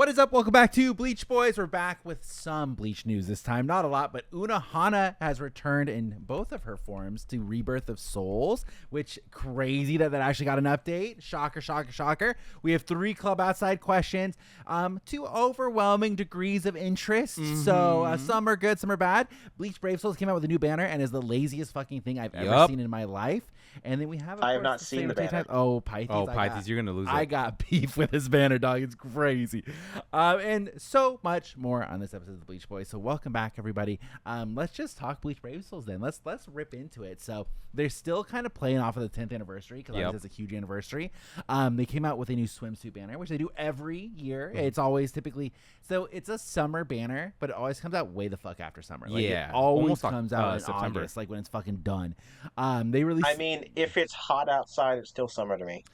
What is up? Welcome back to Bleach Boys. We're back with some Bleach news this time. Not a lot, but Unohana has returned in both of her forms to Rebirth of Souls, which crazy that actually got an update. Shocker, shocker, shocker. We have 3 Klub Outside questions, 2 overwhelming degrees of interest. So some are good, some are bad. Bleach Brave Souls came out with a new banner and is the laziest fucking thing I've ever seen in my life. And then we have, I have not seen the banner. Oh, Pithes. Oh, Pithes, you're going to lose it. I got beef with this banner, dog. It's crazy. And so much more on this episode of the Bleach Boys. So welcome back, everybody. Let's just talk Bleach Brave Souls then. Let's rip into it. So they're still kind of playing off of the 10th anniversary because it's a huge anniversary. They came out with a new swimsuit banner, which they do every year. It's always typically, so it's a summer banner, but it always comes out way the fuck after summer. Like, it always comes out in September. August, like when it's fucking done. They released. I mean, if it's hot outside, it's still summer to me.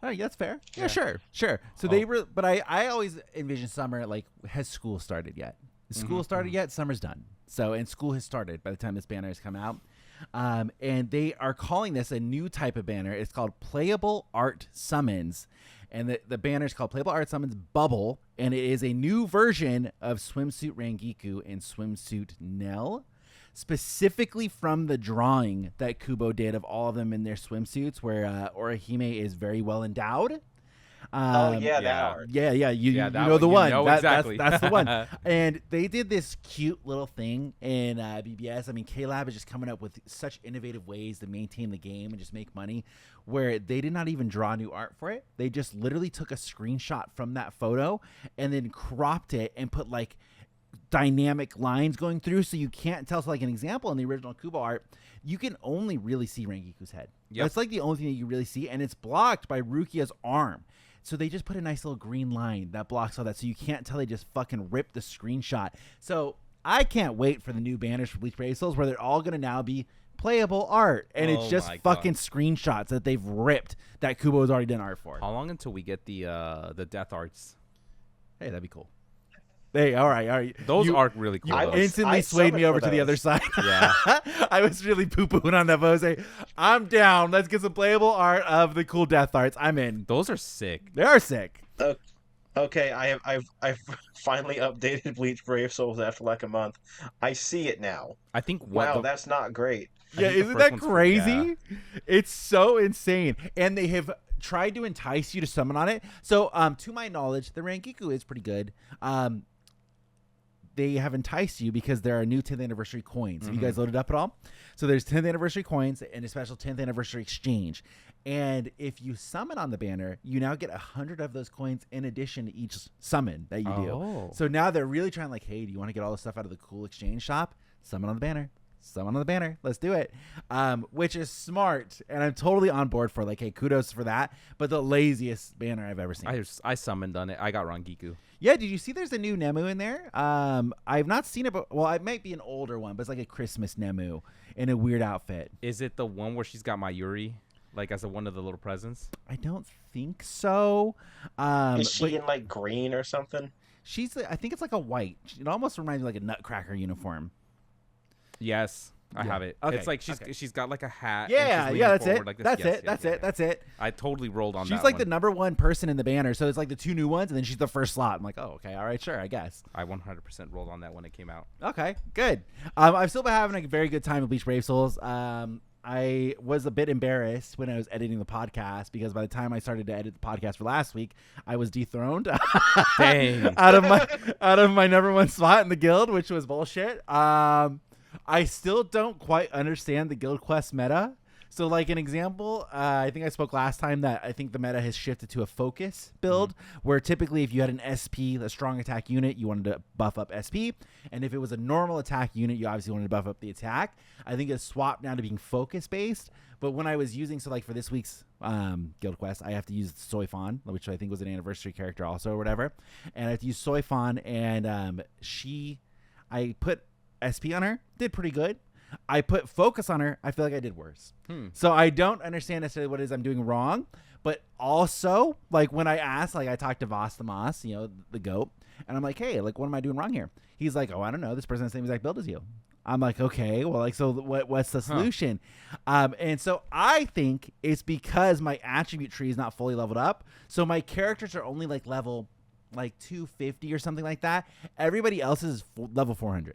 Oh, yeah, that's fair. Yeah, sure. So but I always envision summer like, has school started yet? Has school started yet? Summer's done. So, and school has started by the time this banner has come out. And they are calling this a new type of banner. It's called Playable Art Summons. And the banner is called Playable Art Summons Bubble. And it is a new version of Swimsuit Rangiku and Swimsuit Nell. Specifically from the drawing that Kubo did of all of them in their swimsuits, where Orihime is very well endowed. That art. Yeah, you know the one. Exactly. That's the one. And they did this cute little thing in BBS. I mean, K-Lab is just coming up with such innovative ways to maintain the game and just make money, where they did not even draw new art for it. They just literally took a screenshot from that photo and then cropped it and put like dynamic lines going through, so you can't tell. So like an example, in the original Kubo art, you can only really see Rangiku's head. That's like the only thing that you really see, and it's blocked by Rukia's arm. So they just put a nice little green line that blocks all that, so you can't tell they just fucking ripped the screenshot. So I can't wait for the new banners for Bleach Brave Souls, where they're all gonna now be playable art, and it's just fucking screenshots that they've ripped that Kubo has already done art for. How long until we get the death arts? Hey, that'd be cool. Hey, all right. Those are really cool. You instantly swayed me over to the other side. Yeah. I was really poo-pooing on that, but I was like, I'm down. Let's get some playable art of the cool death arts. I'm in. Those are sick. They are sick. Okay, I've finally updated Bleach Brave Souls after like a month. I see it now. I think. Wow, that's not great. Yeah, isn't that crazy? It's so insane. And they have tried to entice you to summon on it. So, to my knowledge, the Rangiku is pretty good. They have enticed you because there are new 10th anniversary coins. Have you guys loaded up at all? So there's 10th anniversary coins and a special 10th anniversary exchange. And if you summon on the banner, you now get 100 of those coins in addition to each summon that you do. So now they're really trying, like, hey, do you want to get all the stuff out of the cool exchange shop? Summon on the banner. Summon on the banner. Let's do it. Which is smart. And I'm totally on board for, like, hey, kudos for that. But the laziest banner I've ever seen. I summoned on it. I got Rangiku. Yeah, did you see there's a new Nemu in there? I've not seen it, but, well, it might be an older one, but it's like a Christmas Nemu in a weird outfit. Is it the one where she's got Mayuri, like, as one of the little presents? I don't think so. Is she in, like, green or something? I think it's like a white. It almost reminds me of like a Nutcracker uniform. Yes, I have it. Okay. It's like she's got like a hat. Yeah, that's it. Like That's it. I totally rolled on that. She's like the number one person in the banner, so it's like the 2 new ones, and then she's the first slot. I'm like, oh, okay, all right, sure, I guess. I 100% rolled on that when it came out. Okay, good. I've still been having a very good time with Bleach Brave Souls. I was a bit embarrassed when I was editing the podcast because by the time I started to edit the podcast for last week, I was dethroned Dang. out of my number one spot in the guild, which was bullshit. I still don't quite understand the guild quest meta. So, like an example, I think I spoke last time that I think the meta has shifted to a focus build, where typically if you had an SP, a strong attack unit, you wanted to buff up SP. And if it was a normal attack unit, you obviously wanted to buff up the attack. I think it's swapped now to being focus-based. But when I was using, so like for this week's guild quest, I have to use Soi Fon, which I think was an anniversary character also or whatever. And I have to use Soi Fon, and I put SP on her, did pretty good. I put focus on her, I feel like I did worse. So I don't understand necessarily what it is I'm doing wrong, but also, like when I asked, like I talked to Voss the Moss, you know, the goat, and I'm like, hey, like what am I doing wrong here? He's like, oh, I don't know, this person has the same exact build as you. I'm like, okay, well, like, so what's the solution? And so I think it's because my attribute tree is not fully leveled up, so my characters are only like level like 250 or something like that. Everybody else is level 400.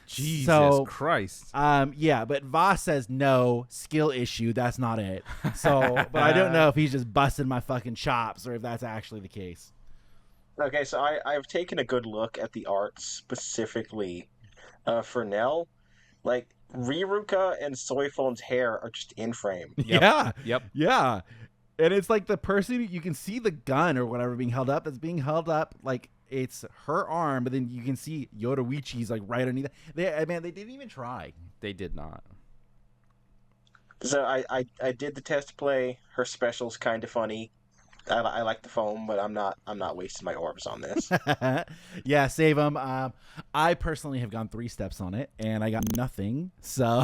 Jesus Christ. Yeah, but Voss says no, skill issue. That's not it. So, but I don't know if he's just busting my fucking chops or if that's actually the case. Okay, so I've taken a good look at the art specifically for Nell. Like, Riruka and Soifon's hair are just in frame. Yep. Yep. Yeah. And it's like the person, you can see the gun or whatever being held up. That's being held up like it's her arm, but then you can see Yoruichi's like right underneath. They didn't even try. They did not. So I did the test play. Her special's kind of funny. I like the foam, but I'm not wasting my orbs on this. Yeah, save them. I personally have gone 3 steps on it, and I got nothing. So,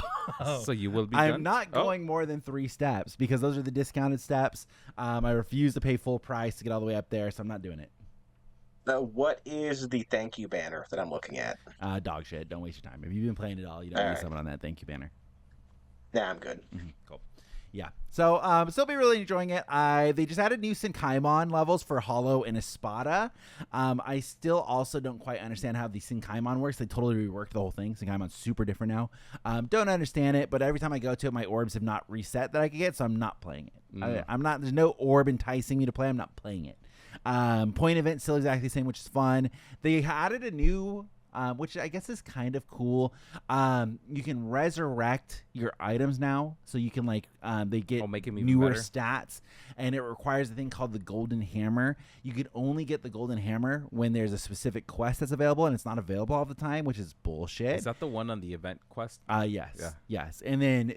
So you will be I'm done? not going more than 3 steps because those are the discounted steps. I refuse to pay full price to get all the way up there, so I'm not doing it. What is the thank you banner that I'm looking at? Dog shit. Don't waste your time. If you've been playing it all, you don't need someone on that thank you banner. Nah, I'm good. Cool. Yeah. So, still be really enjoying it. They just added new Senkaimon levels for Hollow and Espada. I still also don't quite understand how the Senkaimon works. They totally reworked the whole thing. Senkaimon's super different now. Don't understand it, but every time I go to it, my orbs have not reset that I could get, so I'm not playing it. I'm not. There's no orb enticing me to play. I'm not playing it. Point event still exactly the same, which is fun. They added a new. Which I guess is kind of cool. You can resurrect your items now, so you can like they get newer stats, and it requires a thing called the Golden Hammer. You can only get the Golden Hammer when there's a specific quest that's available, and it's not available all the time, which is bullshit. Is that the one on the event quest? Yes. And then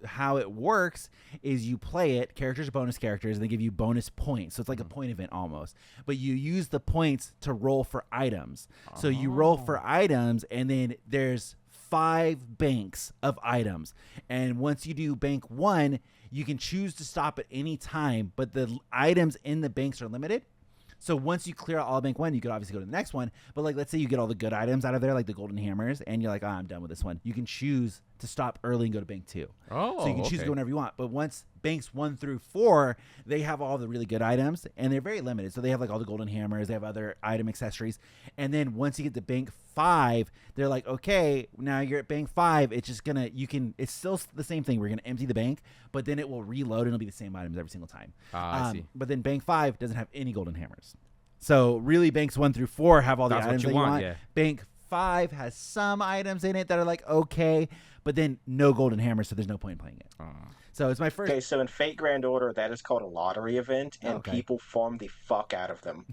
how it works is you play it. Characters are bonus characters, and they give you bonus points. So it's like a point event almost, but you use the points to roll for items. So you roll for items, and then there's 5 banks of items, and once you do bank 1, you can choose to stop at any time, but the items in the banks are limited. So once you clear out all bank 1, you could obviously go to the next one, but like let's say you get all the good items out of there, like the golden hammers, and you're like, oh, I'm done with this one, you can choose to stop early and go to bank 2. So you can choose to go whenever you want. But once banks 1 through 4, they have all the really good items, and they're very limited. So they have like all the golden hammers, they have other item accessories, and then once you get to bank 5, they're like, okay, now you're at bank 5. It's just gonna, it's still the same thing. We're gonna empty the bank, but then it will reload and it'll be the same items every single time. I see. But then bank 5 doesn't have any golden hammers. So really, banks 1 through 4 have all the items that you want. Yeah. Bank 5 has some items in it that are like okay, but then no golden hammers, so there's no point in playing it. So it's my first. Okay, so in Fate Grand Order, that is called a lottery event, and people farm the fuck out of them.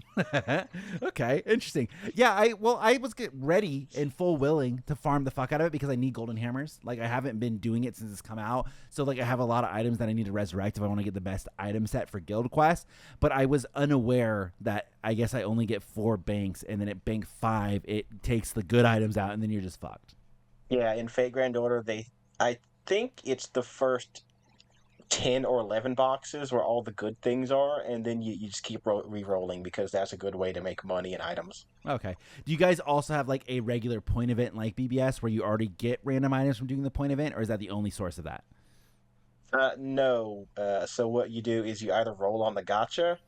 Okay, interesting. Yeah, I was ready and full willing to farm the fuck out of it because I need golden hammers. Like I haven't been doing it since it's come out, so like I have a lot of items that I need to resurrect if I want to get the best item set for Guild Quest. But I was unaware that I guess I only get 4 banks, and then at bank 5 it takes the good items out, and then you're just fucked. Yeah, in Fate Grand Order, I think it's the first 10 or 11 boxes where all the good things are, and then you just keep re-rolling because that's a good way to make money and items. Okay. Do you guys also have like a regular point event like BBS where you already get random items from doing the point event, or is that the only source of that? No. So what you do is you either roll on the gacha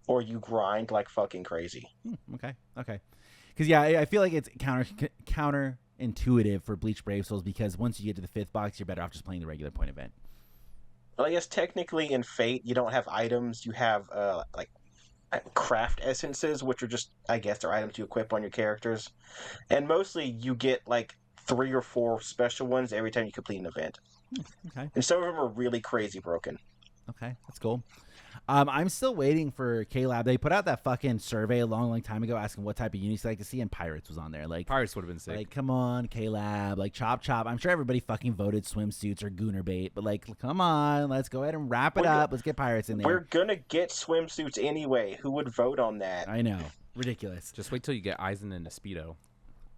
or you grind like fucking crazy. Okay. Because yeah, I feel like it's counterintuitive for Bleach Brave Souls because once you get to the 5th box, you're better off just playing the regular point event. Well, I guess technically in Fate, you don't have items. You have like craft essences, which are just, I guess, they're items you equip on your characters. And mostly you get like 3 or 4 special ones every time you complete an event. Okay. And some of them are really crazy broken. Okay, that's cool. I'm still waiting for K-Lab. They put out that fucking survey a long time ago asking what type of units they like to see, and Pirates was on there. Like Pirates would have been sick. Like, come on, K-Lab. Like, chop. I'm sure everybody fucking voted swimsuits or Gooner bait, but like, come on, let's go ahead and wrap it up. Let's get Pirates in there. We're gonna get swimsuits anyway. Who would vote on that? I know. Ridiculous. Just wait till you get Aizen and a Speedo.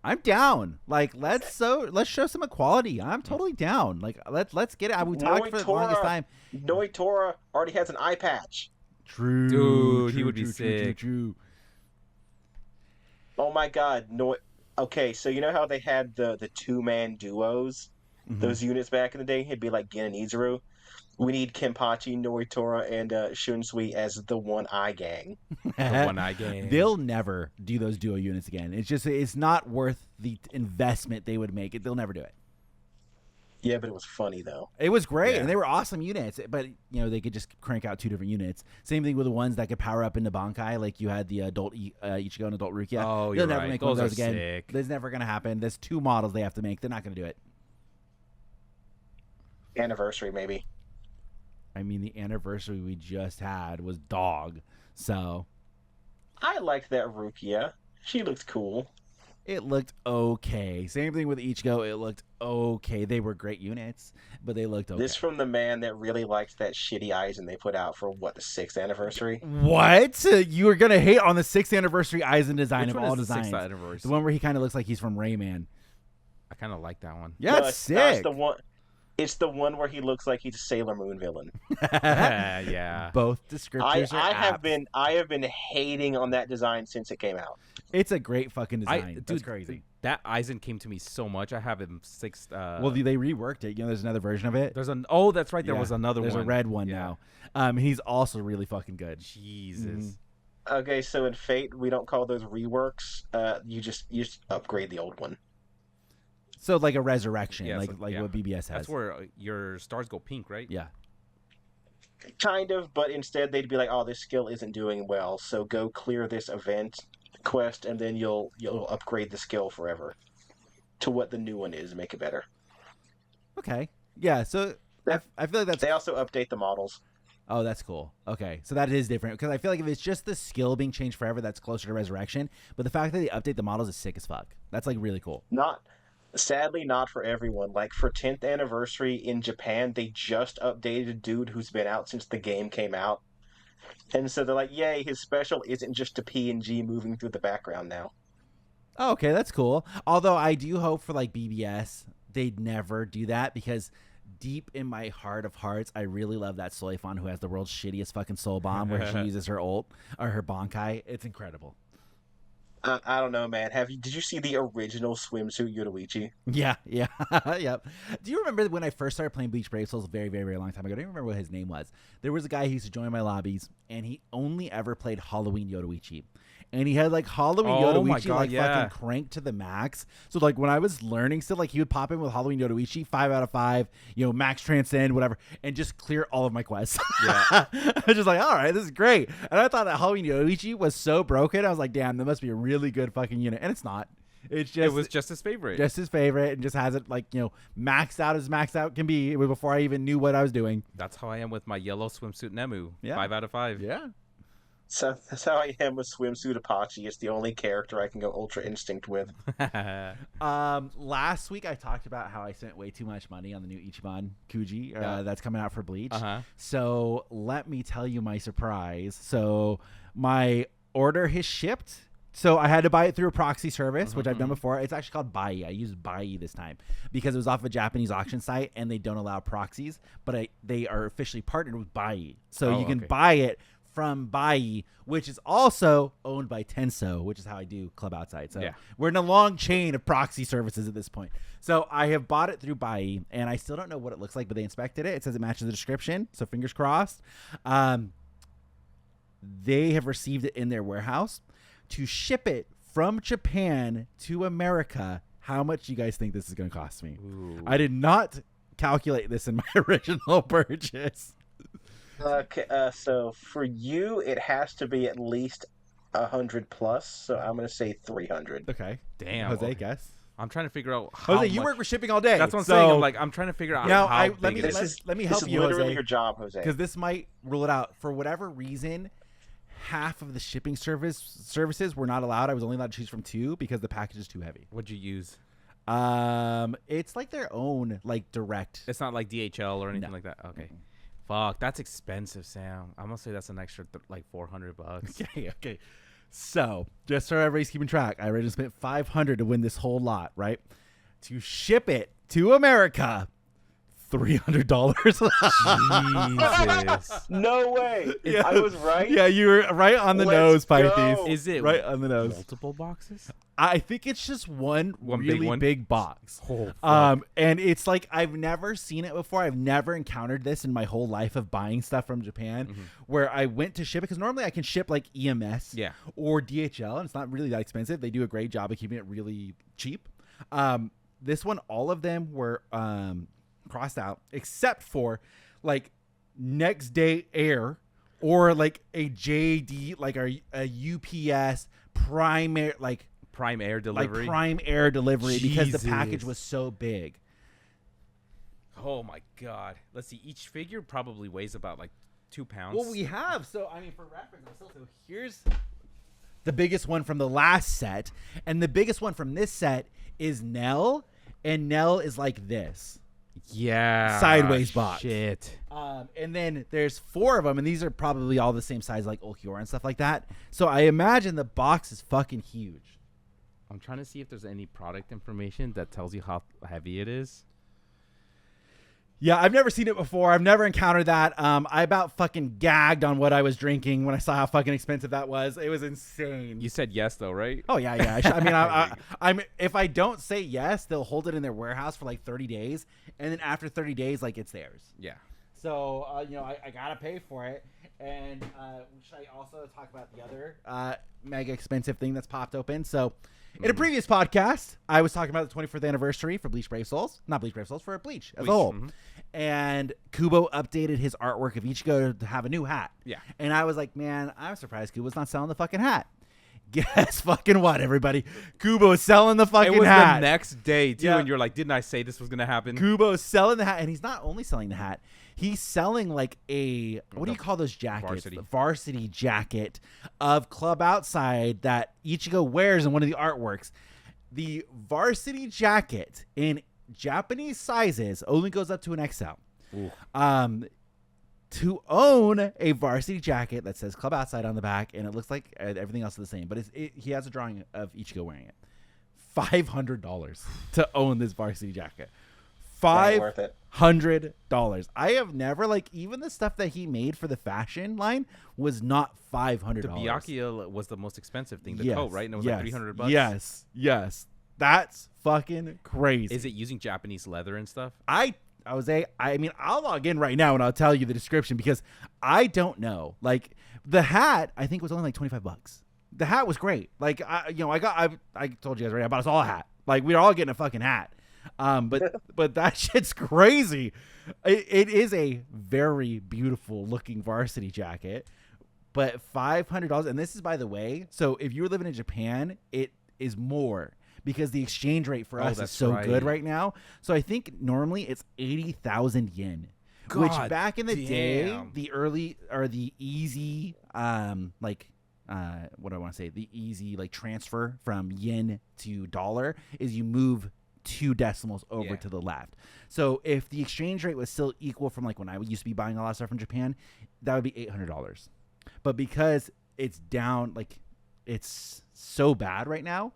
I'm down. Like, let's show some equality. I'm totally down. Like, let's get it. We talked for the longest time. Noitora already has an eye patch. True. Dude, he would be sick. True. Oh my god. Okay, so you know how they had the 2-man duos? Mm-hmm. Those units back in the day? It'd be like Gin and Izuru. We need Kenpachi, Noitora, and Shunsui as the One Eye Gang. The One Eye Gang. They'll never do those duo units again. It's not worth the investment they would make. They'll never do it. Yeah, but it was funny though. It was great, Yeah. and they were awesome units. But they could just crank out 2 different units. Same thing with the ones that could power up into Bankai, like you had the adult Ichigo and adult Rukia. Oh, They'll you're never right. make one of Those those are again. sick. That's never gonna happen. There's 2 models they have to make. They're not gonna do it. Anniversary, maybe. I mean, the anniversary we just had was dog, so I liked that Rukia. She looked cool. it looked okay. Same thing with Ichigo. It looked okay. They were great units, but they looked okay. This from the man that really liked that shitty Aizen they put out for the 6th anniversary. What? You were gonna hate on the 6th anniversary Aizen design Which of one all is the 6th designs. anniversary? The one where he kind of looks like he's from Rayman. I kind of like that one. Yeah, No, it's sick. It's the one where he looks like he's a Sailor Moon villain. Yeah. Both descriptors I are have apt. I have been hating on that design since it came out. It's a great fucking design. That's Dude, crazy. That Aizen came to me so much. I have him 6th. Well, they reworked it. There's another version of it. There's that's right. There Yeah, was another There's one. a red one Yeah. now. He's also really fucking good. Jesus. Mhm. Okay, so in Fate we don't call those reworks. You just upgrade the old one. So like a resurrection, Yeah, like so- yeah. what BBS has. That's where your stars go pink, right? Yeah. Kind of, but instead they'd be like, "Oh, this skill isn't doing well, so go clear this event quest, and then you'll upgrade the skill forever to what the new one is, make it better." Okay. Yeah. So I feel like that's. They also update the models. Oh, that's cool. Okay, so that is different because I feel like if it's just the skill being changed forever, that's closer to resurrection. But the fact that they update the models is sick as fuck. That's like really cool. Sadly, not for everyone. Like for 10th anniversary in Japan, they just updated a dude who's been out since the game came out, and so they're like, "Yay, his special isn't just a PNG moving through the background now." Oh, okay, that's cool. Although I do hope for like BBS, they'd never do that because deep in my heart of hearts, I really love that Soifon who has the world's shittiest fucking soul bomb where she uses her ult or her Bankai. It's incredible. I don't know, man. Did you see the original swimsuit Yoruichi? Yeah, yep. Do you remember when I first started playing Bleach Brave Souls a very, very, very long time ago? I don't even remember what his name was. There was a guy who used to join my lobbies, and he only ever played Halloween Yoruichi. And he had like Halloween Oh my Yoruichi God, like yeah. fucking cranked to the max. So like when I was learning still, like he would pop in with Halloween Yoruichi, 5 out of 5, max transcend, whatever, and just clear all of my quests. Yeah. I was just like, all right, this is great. And I thought that Halloween Yoruichi was so broken. I was like, damn, that must be a really good fucking unit. And it's not. It's just It was just his favorite. just his favorite, and just has it like maxed out as maxed out can be. It was before I even knew what I was doing. That's how I am with my yellow swimsuit Nemu. Yeah. 5 out of 5. Yeah. So that's how I am with swimsuit Apache. It's the only character I can go Ultra Instinct with. Last week I talked about how I spent way too much money on the new Ichiban Kuji that's coming out for Bleach. Uh-huh. So let me tell you my surprise. So my order has shipped. So I had to buy it through a proxy service, which I've done before. It's actually called Bai. I used Bai this time because it was off a Japanese auction site and they don't allow proxies, but they are officially partnered with Bai. So you can okay. buy it from Bai, which is also owned by Tenso, which is how I do Klub Outside. So Yeah. we're in a long chain of proxy services at this point. So I have bought it through Bai, and I still don't know what it looks like, but they inspected it. It says it matches the description, so fingers crossed. They have received it in their warehouse. To ship it from Japan to America, how much do you guys think this is going to cost me? Ooh. I did not calculate this in my original purchase. Okay, so for you, it has to be at least 100 plus. So I'm gonna say 300. Okay. Damn. Jose, okay. guess. I'm trying to figure out how Jose, you much- work with shipping all day. That's what I'm so, saying. I'm trying to figure out Now, how let big me it is. let me This help is you, literally Jose, your job, Jose. because this might rule it out. For whatever reason, half of the shipping services were not allowed. I was only allowed to choose from 2 because the package is too heavy. What'd you use? It's like their own like direct. It's not like DHL or anything No. like that. Okay. Fuck, that's expensive, Sam. I'm gonna say that's an extra like $400. Okay. So, just so everybody's keeping track, I already spent $500 to win this whole lot, right? To ship it to America, $300. Jesus. No way. Yeah. I was right. Yeah, you were right on the nose, Let's Pithes. go. Is it Right on the nose. multiple boxes? I think it's just one big really one? big box. Oh, fuck. And it's like I've never seen it before. I've never encountered this in my whole life of buying stuff from Japan, where I went to ship it because normally I can ship like EMS Yeah. or DHL, and it's not really that expensive. They do a great job of keeping it really cheap. This one, all of them were crossed out except for like next day air or like a JD, like a UPS primary, like Prime Air delivery. like Prime Air delivery because the package Jesus. was so big. Oh my god. Let's see. Each figure probably weighs about like 2 pounds. Well, we have. So, I mean, for reference, so here's the biggest one from the last set. And the biggest one from this set is Nell. And Nell is like this. Yeah. Sideways box. Shit. And then there's 4 of them. And these are probably all the same size, like Ulquiorra and stuff like that. So I imagine the box is fucking huge. I'm trying to see if there's any product information that tells you how heavy it is. Yeah, I've never seen it before. I've never encountered that. I about fucking gagged on what I was drinking when I saw how fucking expensive that was. It was insane. You said yes, though, right? Oh yeah. I'm if I don't say yes, they'll hold it in their warehouse for like 30 days, and then after 30 days, like it's theirs. Yeah. So I gotta pay for it. And should I also talk about the other mega expensive thing that's popped open? So in a previous podcast, I was talking about the 24th anniversary for Bleach Brave Souls, not Bleach Brave Souls, for Bleach as a whole. And Kubo updated his artwork of Ichigo to have a new hat. Yeah. And I was like, man, I'm surprised Kubo's not selling the fucking hat. Guess fucking what, everybody? Kubo's selling the fucking hat. It was the next day, too, Yeah. and you're like, didn't I say this was going to happen? Kubo's selling the hat, and he's not only selling the hat. He's selling like a, what do you call those jackets? Varsity. The varsity jacket of Klub Outside that Ichigo wears in one of the artworks. The varsity jacket in Japanese sizes only goes up to an XL. Ooh. To own a varsity jacket that says Klub Outside on the back, and it looks like everything else is the same, but he has a drawing of Ichigo wearing it. $500 to own this varsity jacket. Not worth it. $500. I have never, like, even the stuff that he made for the fashion line was not $500. The Byakuya was the most expensive thing, the Yes, coat, right? And it was yes, like $300. Yes. That's fucking crazy. Is it using Japanese leather and stuff? I mean, I'll log in right now and I'll tell you the description because I don't know. Like, the hat, I think was only like $25. The hat was great. Like, I told you guys already, I bought us all a hat. Like, we're all getting a fucking hat. But that shit's crazy. It is a very beautiful looking varsity jacket, but $500. And this is, by the way, so if you're living in Japan, it is more because the exchange rate for us is so good right now. So I think normally it's 80,000 yen, which back in the day, the early or the easy, what do I want to say? The easy like transfer from yen to dollar is you move 2 decimals over to the left. So if the exchange rate was still equal from like when I used to be buying a lot of stuff from Japan, that would be $800. But because it's down, like it's so bad right now,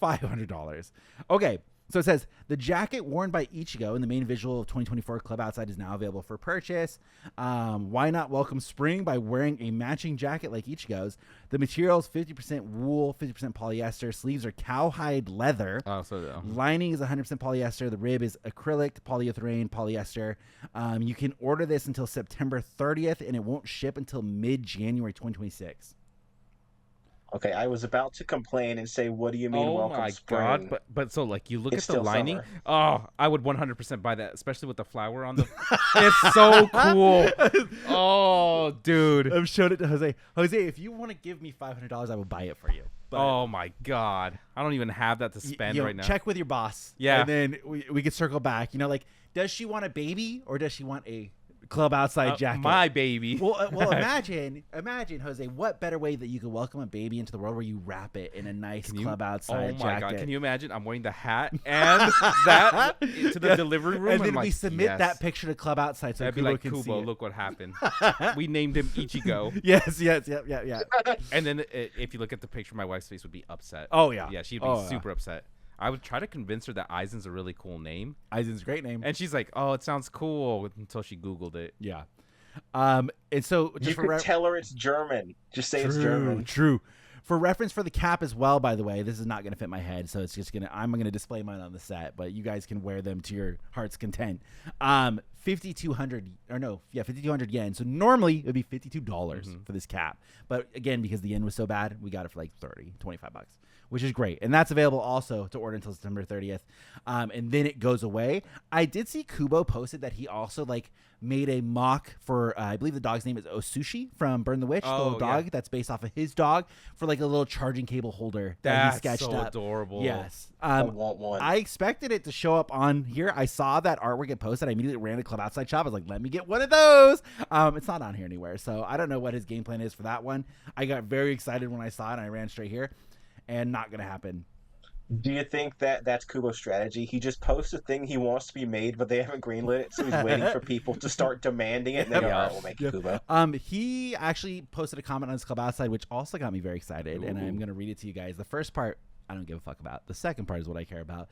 $500. Okay. So it says, the jacket worn by Ichigo in the main visual of 2024 Klub Outside is now available for purchase. Why not welcome spring by wearing a matching jacket like Ichigo's? The material is 50% wool, 50% polyester. Sleeves are cowhide leather. Lining is 100% polyester. The rib is acrylic, polyurethane, polyester. You can order this until September 30th, and it won't ship until mid-January 2026. Okay, I was about to complain and say, what do you mean welcome spring? Oh my god, but so like you look It's at the still lining. summer. Oh, I would 100% buy that, especially with the flower on the It's so cool. Oh, dude. I've showed it to Jose. Jose, if you want to give me $500, I will buy it for you. But Oh my god. I don't even have that to spend right now. check with your boss. Yeah. And then we could circle back. You know, like, does she want a baby or does she want a Klub Outside jacket? My baby. Well, imagine, Jose, what better way that you could welcome a baby into the world where you wrap it in a nice Klub Outside jacket? Oh my god, can you imagine? I'm wearing the hat and that to the delivery room. And then I'm we like, submit yes. that picture to Klub Outside so I'd be Kubo like, can see Kubo, it. look what happened. We named him Ichigo. Yes, yeah. And then if you look at the picture, my wife's face would be upset. Oh, yeah. Yeah, she'd be super upset. I would try to convince her that Aizen's a really cool name. Aizen's a great name. And she's like, oh, it sounds cool until she Googled it. Yeah. And so just you could tell her it's German. Just say it's German. True. For reference for the cap as well, by the way, this is not going to fit my head, so it's just I'm going to display mine on the set, but you guys can wear them to your heart's content. 5,200 yen. So normally it would be $52 for this cap. But again, because the yen was so bad, we got it for like 25 bucks, which is great. And that's available also to order until September 30th. And then it goes away. I did see Kubo posted that he also like made a mock for, I believe the dog's name is Osushi from Burn the Witch, the little dog that's based off of his dog, for like a little charging cable holder that he sketched so up. Adorable. Yes. I want one. I expected it to show up on here. I saw that artwork get posted. I immediately ran to Klub Outside shop. I was like, let me get one of those. It's not on here anywhere, so I don't know what his game plan is for that one. I got very excited when I saw it, and I ran straight here, and not going to happen. Do you think that that's Kubo's strategy? He just posts a thing he wants to be made, but they haven't greenlit it, so he's waiting for people to start demanding it, and then, all right, we'll make it Kubo. He actually posted a comment on his Klub Outside, which also got me very excited, and I'm going to read it to you guys. The first part, I don't give a fuck about. The second part is what I care about.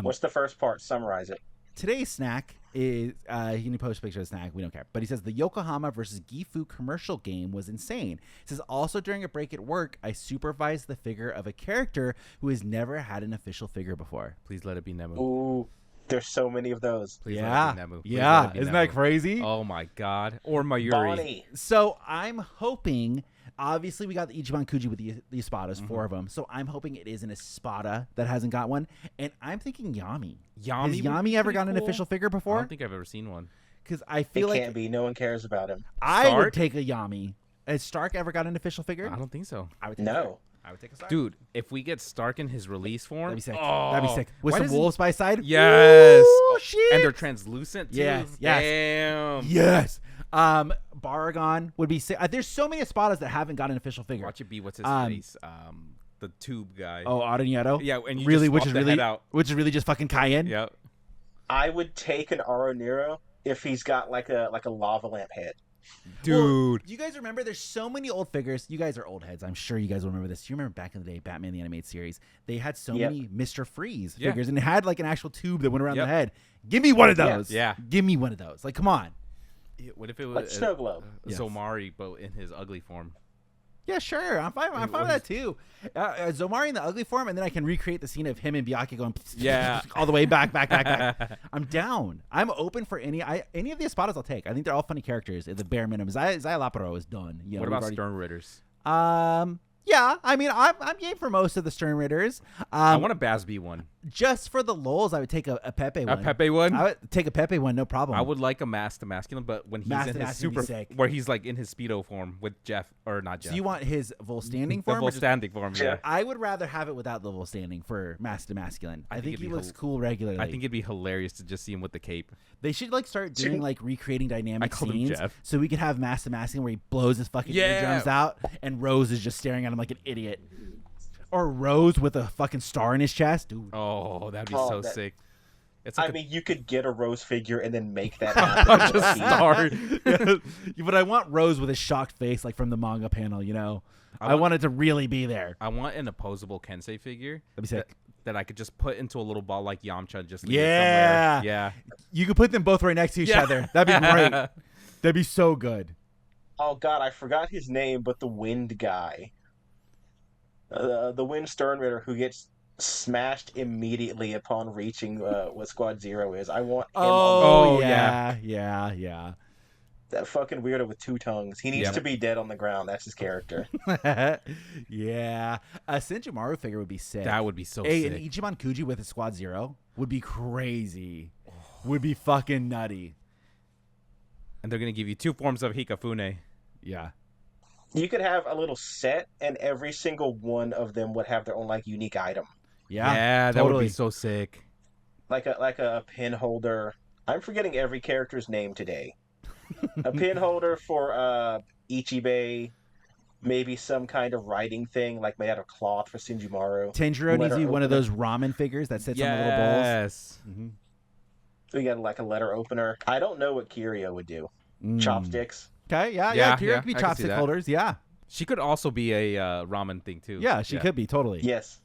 What's the first part? Summarize it. Today's snack is, he didn't post a picture of the snack. We don't care. But he says, the Yokohama versus Gifu commercial game was insane. He says, also during a break at work, I supervised the figure of a character who has never had an official figure before. Please let it be Nemu. Ooh, there's so many of those. Please let it be Nemu. Please Yeah. let it be Isn't Nemu. that crazy? Oh, my God. Or Mayuri. Bonnie. So I'm hoping, obviously we got the Ichiban Kuji with the Espadas, 4 of them. So I'm hoping it is an Espada that hasn't got one. And I'm thinking Yami. Has Yami ever got an official figure before? I don't think I've ever seen one. Because I feel like It can't be. No one cares about him. I would take a Yami. Has Stark ever got an official figure? I don't think so. I would take No. I would take a Stark. Dude, if we get Stark in his release form, That'd be sick. Oh, That'd be sick. With why some doesn't- wolves by his side? Yes. Ooh, shit. And they're translucent too. Yes. Damn. Yes. Baragon would be sick. There's so many Espadas that haven't got an official figure. Watch it be what's his face? The tube guy. Oh, Aranieto? Yeah, and you really, just swap the head out. which is really just fucking Cayenne. Yep. I would take an Aro Nero if he's got like a lava lamp head. Dude. Do you guys remember? There's so many old figures. You guys are old heads. I'm sure you guys will remember this. You remember back in the day, Batman the Animated Series? They had so many Mr. Freeze figures, and it had like an actual tube that went around the head. Give me one of those. Yeah. Give me one of those. Like, come on. What if it was Like Snow Globe. Yes. Zomari, but in his ugly form? Yeah, sure. I'm fine with that too. Zomari in the ugly form, and then I can recreate the scene of him and Byakuya going all the way back. I'm down. I'm open for any of the Espadas I'll take. I think they're all funny characters at the bare minimum. Zaya Laparo is done. You know, What about Stern Ritters? Yeah, I mean, I'm game for most of the Stern Ritters. I want a Basby one. Just for the lulz, I would take a Pepe one. A Pepe one? I would take a Pepe one, no problem. I would like a Mask to Masculine, but when he's Mask in to his Masculine would be sick. where he's like in his Speedo form with Jeff, or not Jeff. So you want his Volstanding the form? or just- Volstanding form, yeah. I would rather have it without the Volstanding for Mask to Masculine. I think he looks cool regularly. I think it'd be hilarious to just see him with the cape. They should like start doing like recreating dynamic called him scenes, Jeff. so we could have Mask to Masculine where he blows his fucking eardrums out, and Rose is just staring at him like an idiot. Or Rose with a fucking star in his chest, dude. Oh, that'd be so sick. It's like I mean, you could get a Rose figure and then make that happen. just star. But I want Rose with a shocked face, like from the manga panel. You know, I want it to really be there. I want an opposable Kensei figure. That'd be sick. That I could just put into a little ball like Yamcha and just leave it Yeah. somewhere. Yeah. You could put them both right next to each other. That'd be great. That'd be so good. Oh god, I forgot his name, but the Wind guy, the Wind Stern Ritter who gets smashed immediately upon reaching what Squad Zero is. I want him. Oh, Oh, yeah. That fucking weirdo with 2 tongues. He needs to be dead on the ground. That's his character. Yeah. A Senjumaru figure would be sick. That would be so Hey, sick. an Ichiban Kuji with a Squad Zero would be crazy. Would be fucking nutty. And they're going to give you 2 forms of Hikafune. Yeah. You could have a little set, and every single one of them would have their own like unique item, Yeah. That would totally. be so sick. like a pin holder. I'm forgetting every character's name today. A pin holder for Ichibe, maybe some kind of writing thing like made out of cloth for Senjumaru. Tenjiro needs Letter you one of opener. those ramen figures that sits on the little bowls. Yes. Mm-hmm. We got like a letter opener. I don't know what Kirio would do. Chopsticks. Okay, yeah. Yeah, Kira could be I can see chopstick that. holders. Yeah. She could also be a ramen thing, too. Yeah, she could be, totally. Yes.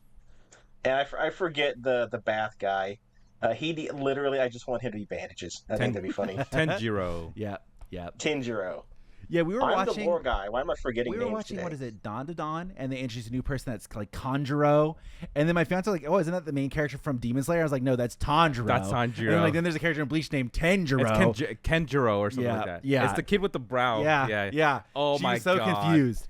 And I forget the bath guy. Literally, I just want him to be bandages. I think that'd be funny. Tenjiro. Yeah, yeah, Tinjiro. yeah. We were I'm watching. the lore guy. Why am I forgetting We were names watching today? what is it, DanDanDan, and they introduced a new person that's like Kanjuro, and then my fiance was like, oh, isn't that the main character from Demon Slayer? I was like, no, that's Tanjiro. That's And Tanjiro. then there's a character in Bleach named Tenjiro. It's Kenjiro or something Yeah, like that. yeah. It's the kid with the brow. Yeah. Oh she my was so God. confused.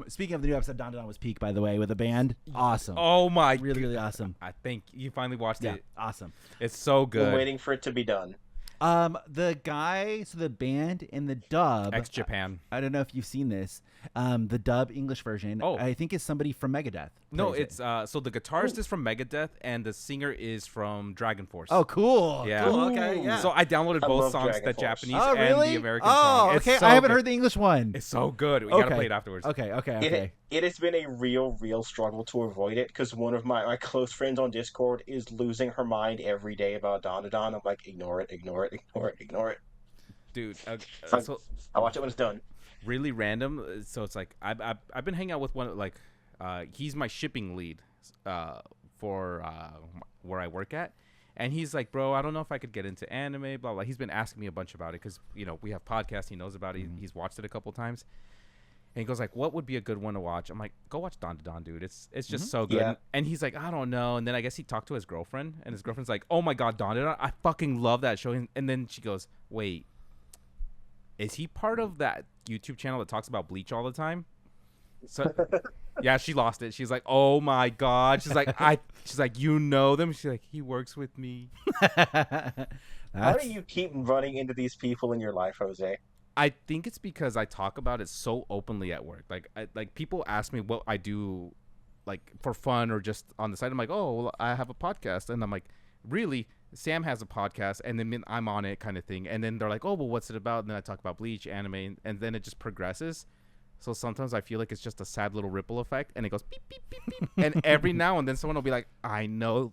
Speaking of the new episode, DanDanDan was peak, by the way, with a band. Awesome. Oh my. Really, really awesome. I think you finally watched Yeah, it. awesome. It's so good. I'm waiting for it to be done. The guy, so the band in the dub, Ex Japan. I don't know if you've seen this. The dub English version, Oh. I think is somebody from Megadeth. No, plays it's so the guitarist is from Megadeth and the singer is from Dragon Force. Oh, cool. Yeah. Cool. Okay. Yeah. So I downloaded I both love songs, Dragon the Force. Japanese oh, and really? the American oh, song. It's okay. so I haven't good. heard the English one. It's so good. We gotta Okay. play it afterwards. Okay. It has been a real struggle to avoid it because one of my close friends on Discord is losing her mind every day about DanDanDan. I'm like, ignore it. Dude, Fine. so I'll watch it when it's done. really random. So it's like I've been hanging out with one like he's my shipping lead for where I work at, and he's like, bro, I don't know if I could get into anime, blah blah. He's been asking me a bunch about it because we have podcasts. He knows about it. He's watched it a couple times, and he goes like, what would be a good one to watch? I'm like, go watch DanDanDan, dude. It's just so good. Yeah. And he's like, I don't know. And then I guess he talked to his girlfriend, and his girlfriend's like, oh my god, DanDanDan, I fucking love that show. And then she goes, wait. Is he part of that YouTube channel that talks about Bleach all the time? So, yeah, she lost it. She's like, "Oh my god!" She's like, "You know them?" She's like, "He works with me." How do you keep running into these people in your life, Jose? I think it's because I talk about it so openly at work. Like people ask me what I do, like for fun or just on the side. I'm like, "Oh, well, I have a podcast," and I'm like, "Really?" Sam has a podcast, and then I'm on it, kind of thing. And then they're like, "Oh, well, what's it about?" And then I talk about Bleach, anime, and then it just progresses. So sometimes I feel like it's just a sad little ripple effect, and it goes beep beep beep beep. And every now and then someone will be like, "I know,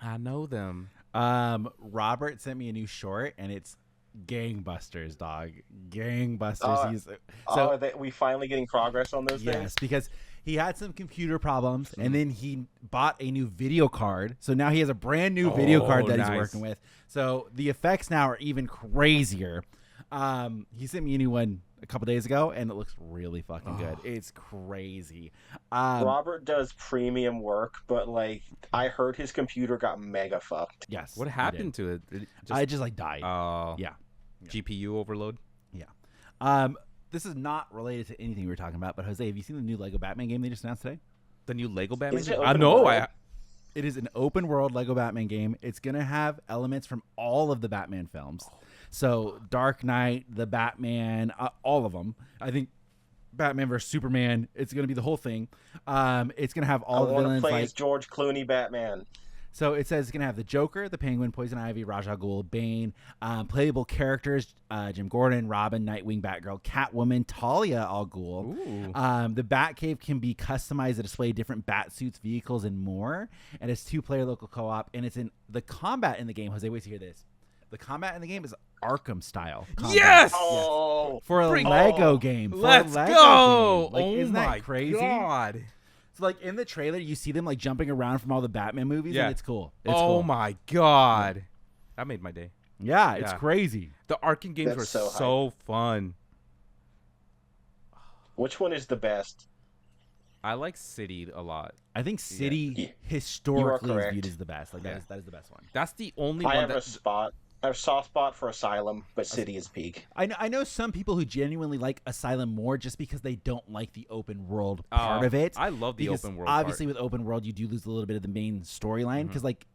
I know them." Robert sent me a new short, and it's gangbusters, dog. Gangbusters. Are we finally getting progress on those yes, things? because he had some computer problems, and then he bought a new video card. So now he has a brand new video card that he's working with. So the effects now are even crazier. He sent me a new one a couple days ago, and it looks really fucking good. It's crazy. Robert does premium work, but like I heard his computer got mega fucked. Yes. What happened to it? I just like died. Yeah. GPU overload. Yeah. This is not related to anything we were talking about, but Jose, have you seen the new Lego Batman game they just announced today? The new Lego Batman. Is it I open know. world? It is an open world Lego Batman game. It's going to have elements from all of the Batman films. So Dark Knight, the Batman, all of them. I think Batman vs Superman. It's going to be the whole thing. It's going to have all the villains. Play as George Clooney Batman. So it says it's going to have the Joker, the Penguin, Poison Ivy, Ra's al Ghul, Bane, playable characters, Jim Gordon, Robin, Nightwing, Batgirl, Catwoman, Talia al Ghul. The Batcave can be customized to display different bat suits, vehicles, and more. And it's 2-player local co-op. And it's in the combat in the game. Jose, wait to hear this. The combat in the game is Arkham style combat. Yes! Oh, For a Lego game. For a Let's Lego go! game. Like, Oh isn't my that crazy? God. So like in the trailer, you see them like jumping around from all the Batman movies, and it's cool. It's oh cool. my God. That made my day. Yeah, it's Yeah. crazy. The Arkham games That's were so so fun. which one is the best? I like City a lot. I think City You are historically is correct. viewed as the best. Like Yeah. that is the best one. That's the only I one have that I have a soft spot for Asylum, but City is peak. I know some people who genuinely like Asylum more just because they don't like the open world part of it. I love the Because open world obviously part. with open world you do lose a little bit of the main storyline because like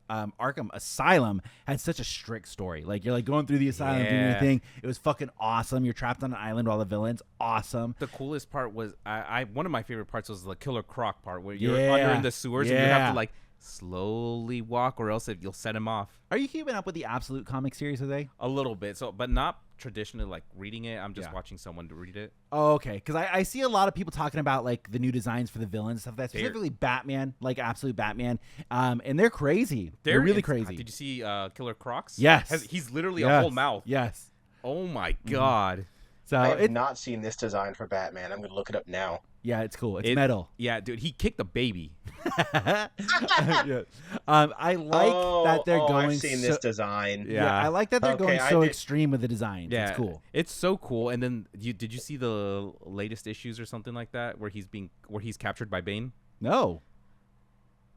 Arkham Asylum had such a strict story. Like you're like going through the asylum doing your Yeah. thing. It was fucking awesome. You're trapped on an island with all the villains. Awesome. The coolest part was I one of my favorite parts was the Killer Croc part where you're Yeah. under in the sewers and you have Yeah. to like slowly walk or else you'll set him off Are you keeping up with the Absolute comic series today? a little bit. So, but not traditionally like reading it. I'm just Yeah. watching someone to read it. Oh, okay. Because I see a lot of people talking about like the new designs for the villains and stuff like that, specifically Batman, like Absolute Batman. And they're crazy. They're really crazy. Did you see Killer Crocs? Yes. He's literally a whole mouth. Yes. Oh my God. So I have it, not seen this design for Batman. I'm going to look it up now. Yeah, it's cool. It's metal. Yeah, dude, he kicked a baby. Yeah. I like that they're going. I've seen this design. Yeah, I like that they're going so extreme with the designs. Yeah, it's cool. It's so cool. And then did you see the latest issues or something like that where he's captured by Bane? No.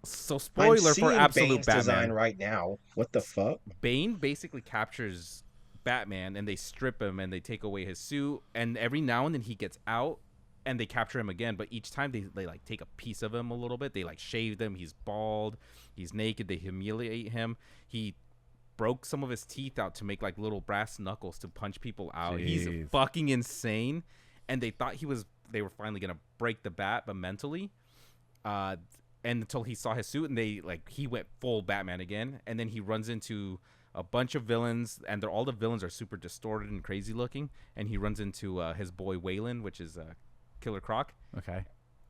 So spoiler for absolute Bane's Batman design right now. What the fuck? Bane basically captures Batman and they strip him and they take away his suit, and every now and then he gets out and they capture him again, but each time they like take a piece of him a little bit. They like shave him. He's bald. He's naked. They humiliate him. He broke some of his teeth out to make like little brass knuckles to punch people out. Jeez. He's fucking insane. And they thought they were finally gonna break the bat, but mentally, and until he saw his suit and he went full Batman again. And then he runs into a bunch of villains, and all the villains are super distorted and crazy looking. And he runs into his boy Waylon, which is Killer Croc. Okay.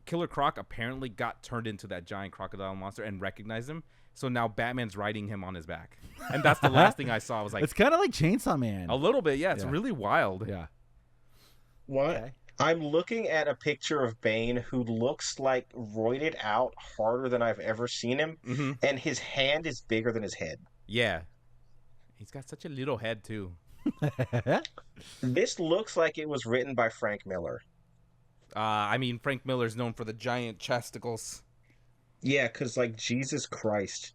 Killer Croc apparently got turned into that giant crocodile monster and recognized him. So now Batman's riding him on his back. And that's the last thing I saw. I was like, it's kind of like Chainsaw Man. A little bit, yeah. It's really wild. Yeah. What? Okay. I'm looking at a picture of Bane who looks like roided out harder than I've ever seen him, and his hand is bigger than his head. Yeah. He's got such a little head, too. This looks like it was written by Frank Miller. I mean, Frank Miller's known for the giant chesticles. Yeah, because, like, Jesus Christ.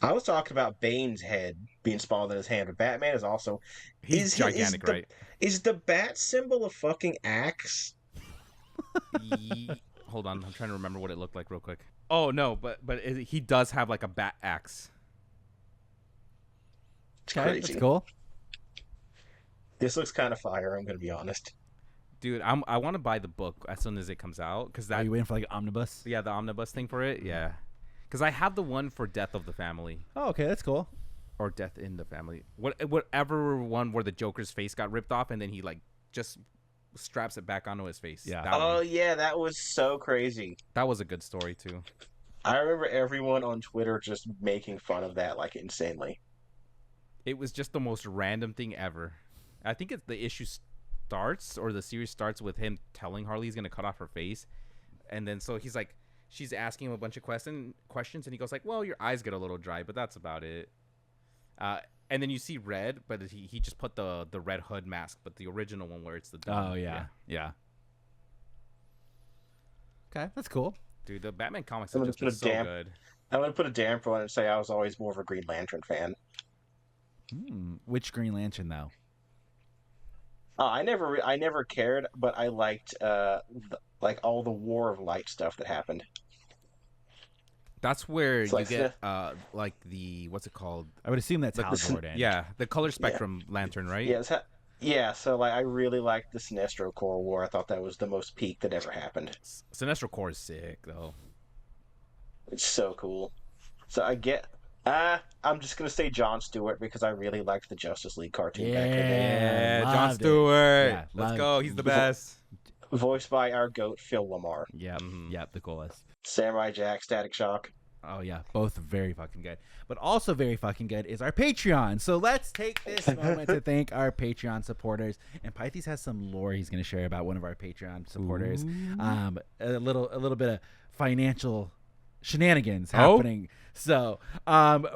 I was talking about Bane's head being smaller than his hand, but Batman is also... He's gigantic, right? Is the bat symbol a fucking axe? Hold on, I'm trying to remember what it looked like real quick. Oh, no, but he does have, like, a bat axe. It's crazy. That's cool. This looks kind of fire, I'm going to be honest. Dude, I want to buy the book as soon as it comes out. Are you waiting for, like, an omnibus? Yeah, the omnibus thing for it, yeah. Because I have the one for Death of the Family. Oh, okay, that's cool. Or Death in the Family. Whatever one where the Joker's face got ripped off and then he, like, just straps it back onto his face. Yeah. Yeah, that was so crazy. That was a good story, too. I remember everyone on Twitter just making fun of that, like, insanely. It was just the most random thing ever. I think the issue starts, or the series starts with him telling Harley he's going to cut off her face. And then so he's like, she's asking him a bunch of questions, and he goes like, well, your eyes get a little dry, but that's about it. And then you see Red, but he just put the Red Hood mask, but the original one where it's the dome. Oh, yeah. Okay, that's cool. Dude, the Batman comics have just been so good. I'm going to put a damper on it and say I was always more of a Green Lantern fan. Which Green Lantern, though? I never cared, but I liked like all the War of Light stuff that happened. That's where you get like the what's it called? I would assume that's Hal Jordan. Yeah, the color spectrum lantern, right? Yeah, so like I really liked the Sinestro Corps War. I thought that was the most peak that ever happened. Sinestro Corps is sick though. It's so cool. So I'm just gonna say Jon Stewart because I really liked the Justice League cartoon back in the day. Yeah, Jon Stewart. Yeah, let's go. He's the best. Voiced by our GOAT, Phil Lamar. Yep, the coolest. Samurai Jack, Static Shock. Oh, yeah, both very fucking good. But also very fucking good is our Patreon. So let's take this moment to thank our Patreon supporters. And Pithes has some lore he's going to share about one of our Patreon supporters. A little bit of financial shenanigans happening. So,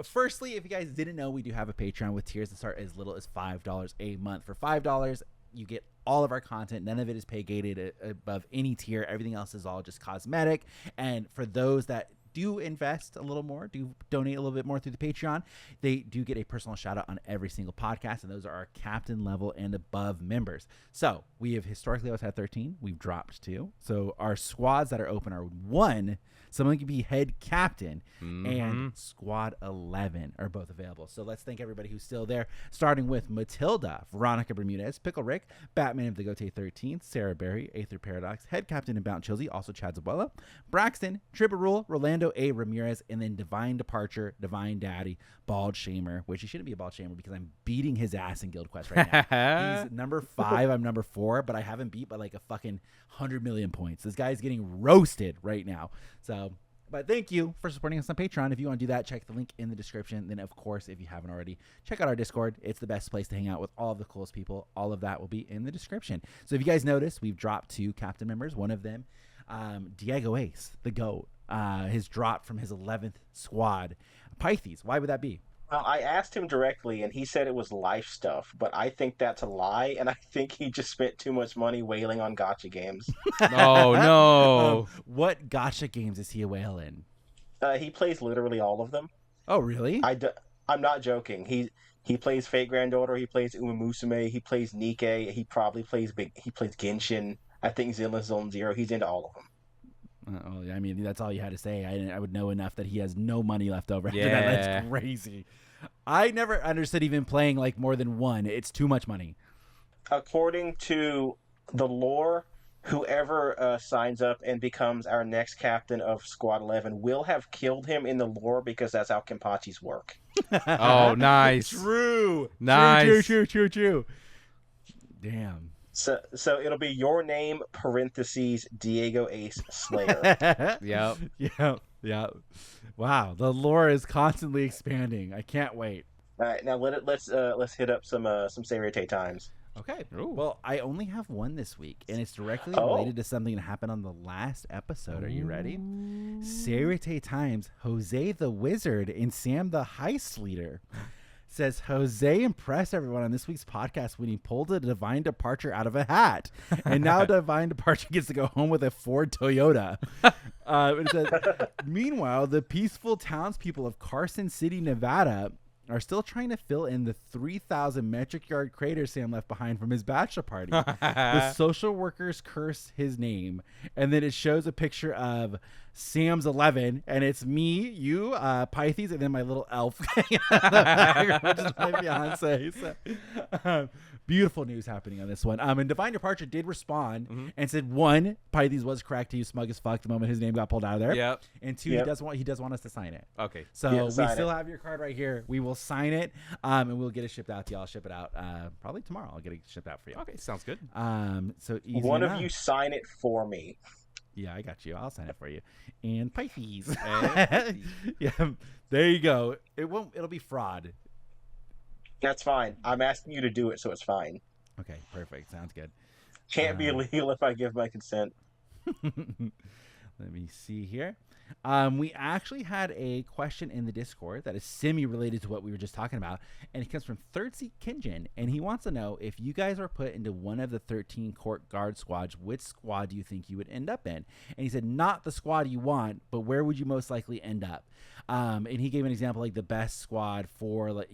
firstly, if you guys didn't know, we do have a Patreon with tiers that start as little as $5 a month. For $5, you get all of our content. None of it is pay gated above any tier. Everything else is all just cosmetic. And for those that do invest a little more, do donate a little bit more through the Patreon, they do get a personal shout out on every single podcast. And those are our captain level and above members. So we have historically always had 13. We've dropped 2. So our squads that are open are 1. Someone can be head captain, and squad 11 are both available. So let's thank everybody who's still there, starting with Matilda, Veronica Bermudez, Pickle Rick, Batman of the Gote 13, Sarah Berry, Aether Paradox, head captain in Bound Chilsey, also Chad Zabuela, Braxton, Tripper Rule, Rolando A. Ramirez, and then Divine Departure, Divine Daddy, Bald Shamer, which he shouldn't be a Bald Shamer because I'm beating his ass in Guild Quest right now. He's number 5, I'm number 4, but I haven't beat by like a fucking 100 million points. This guy's getting roasted right now. So, but thank you for supporting us on Patreon. If you want to do that, check the link in the description. Then, of course, if you haven't already, check out our Discord. It's the best place to hang out with all of the coolest people. All of that will be in the description. So if you guys notice, we've dropped 2 captain members. One of them Diego Ace, the GOAT, his drop from his 11th squad. Pithes, why would that be? Well, I asked him directly, and he said it was life stuff, but I think that's a lie, and I think he just spent too much money wailing on gacha games. Oh no! What gacha games is he a whale in? He plays literally all of them. Oh, really? I'm not joking. He plays Fate Granddaughter. He plays Uma Musume. He plays Nikke. He probably plays Genshin. I think Zenless Zone Zero. He's into all of them. I mean, that's all you had to say. I would know enough that he has no money left over. After Yeah. that. That's crazy. I never understood even playing like more than one. It's too much money. According to the lore, whoever signs up and becomes our next captain of Squad 11 will have killed him in the lore because that's how Kenpachis work. Oh, nice. True. Nice. True. Damn. So it'll be your name, parentheses, Diego Ace Slayer. Yep. Yeah. Wow, the lore is constantly expanding. I can't wait. All right, now let's hit up some Seireitei Times. Okay. Ooh. Well, I only have one this week, and it's directly Oh. related to something that happened on the last episode. Are you ready? Seireitei Times, Jose the Wizard and Sam the Heist Leader says Jose impressed everyone on this week's podcast when he pulled a Divine Departure out of a hat. And now Divine Departure gets to go home with a Ford Toyota. It says, meanwhile, the peaceful townspeople of Carson City, Nevada are still trying to fill in the 3,000 metric yard crater Sam left behind from his bachelor party. The social workers curse his name, and then it shows a picture of Sam's 11, and it's me, you, Pithes, and then my little elf, which is my fiance. So, beautiful news happening on this one. And Divine Departure did respond and said, one, Pithes was correct. He was smug as fuck the moment his name got pulled out of there. Yep. And two, Yep. he does want us to sign it. Okay. So Yeah, we sign still it. have your card right here. We will sign it, and we'll get it shipped out to y'all. Ship it out probably tomorrow. I'll get it shipped out for you. Okay. Sounds good. So easy One enough. of you sign it for me. Yeah, I got you. I'll sign it for you. And Pithes. And- Yeah, there you go. It'll be fraud. That's fine. I'm asking you to do it, so it's fine. Okay, perfect. Sounds good. Can't be illegal if I give my consent. Let me see here. We actually had a question in the Discord that is semi-related to what we were just talking about, and it comes from Third Seat Kinjin, and he wants to know if you guys are put into one of the 13 court guard squads, which squad do you think you would end up in? And he said not the squad you want, but where would you most likely end up? And he gave an example like the best squad for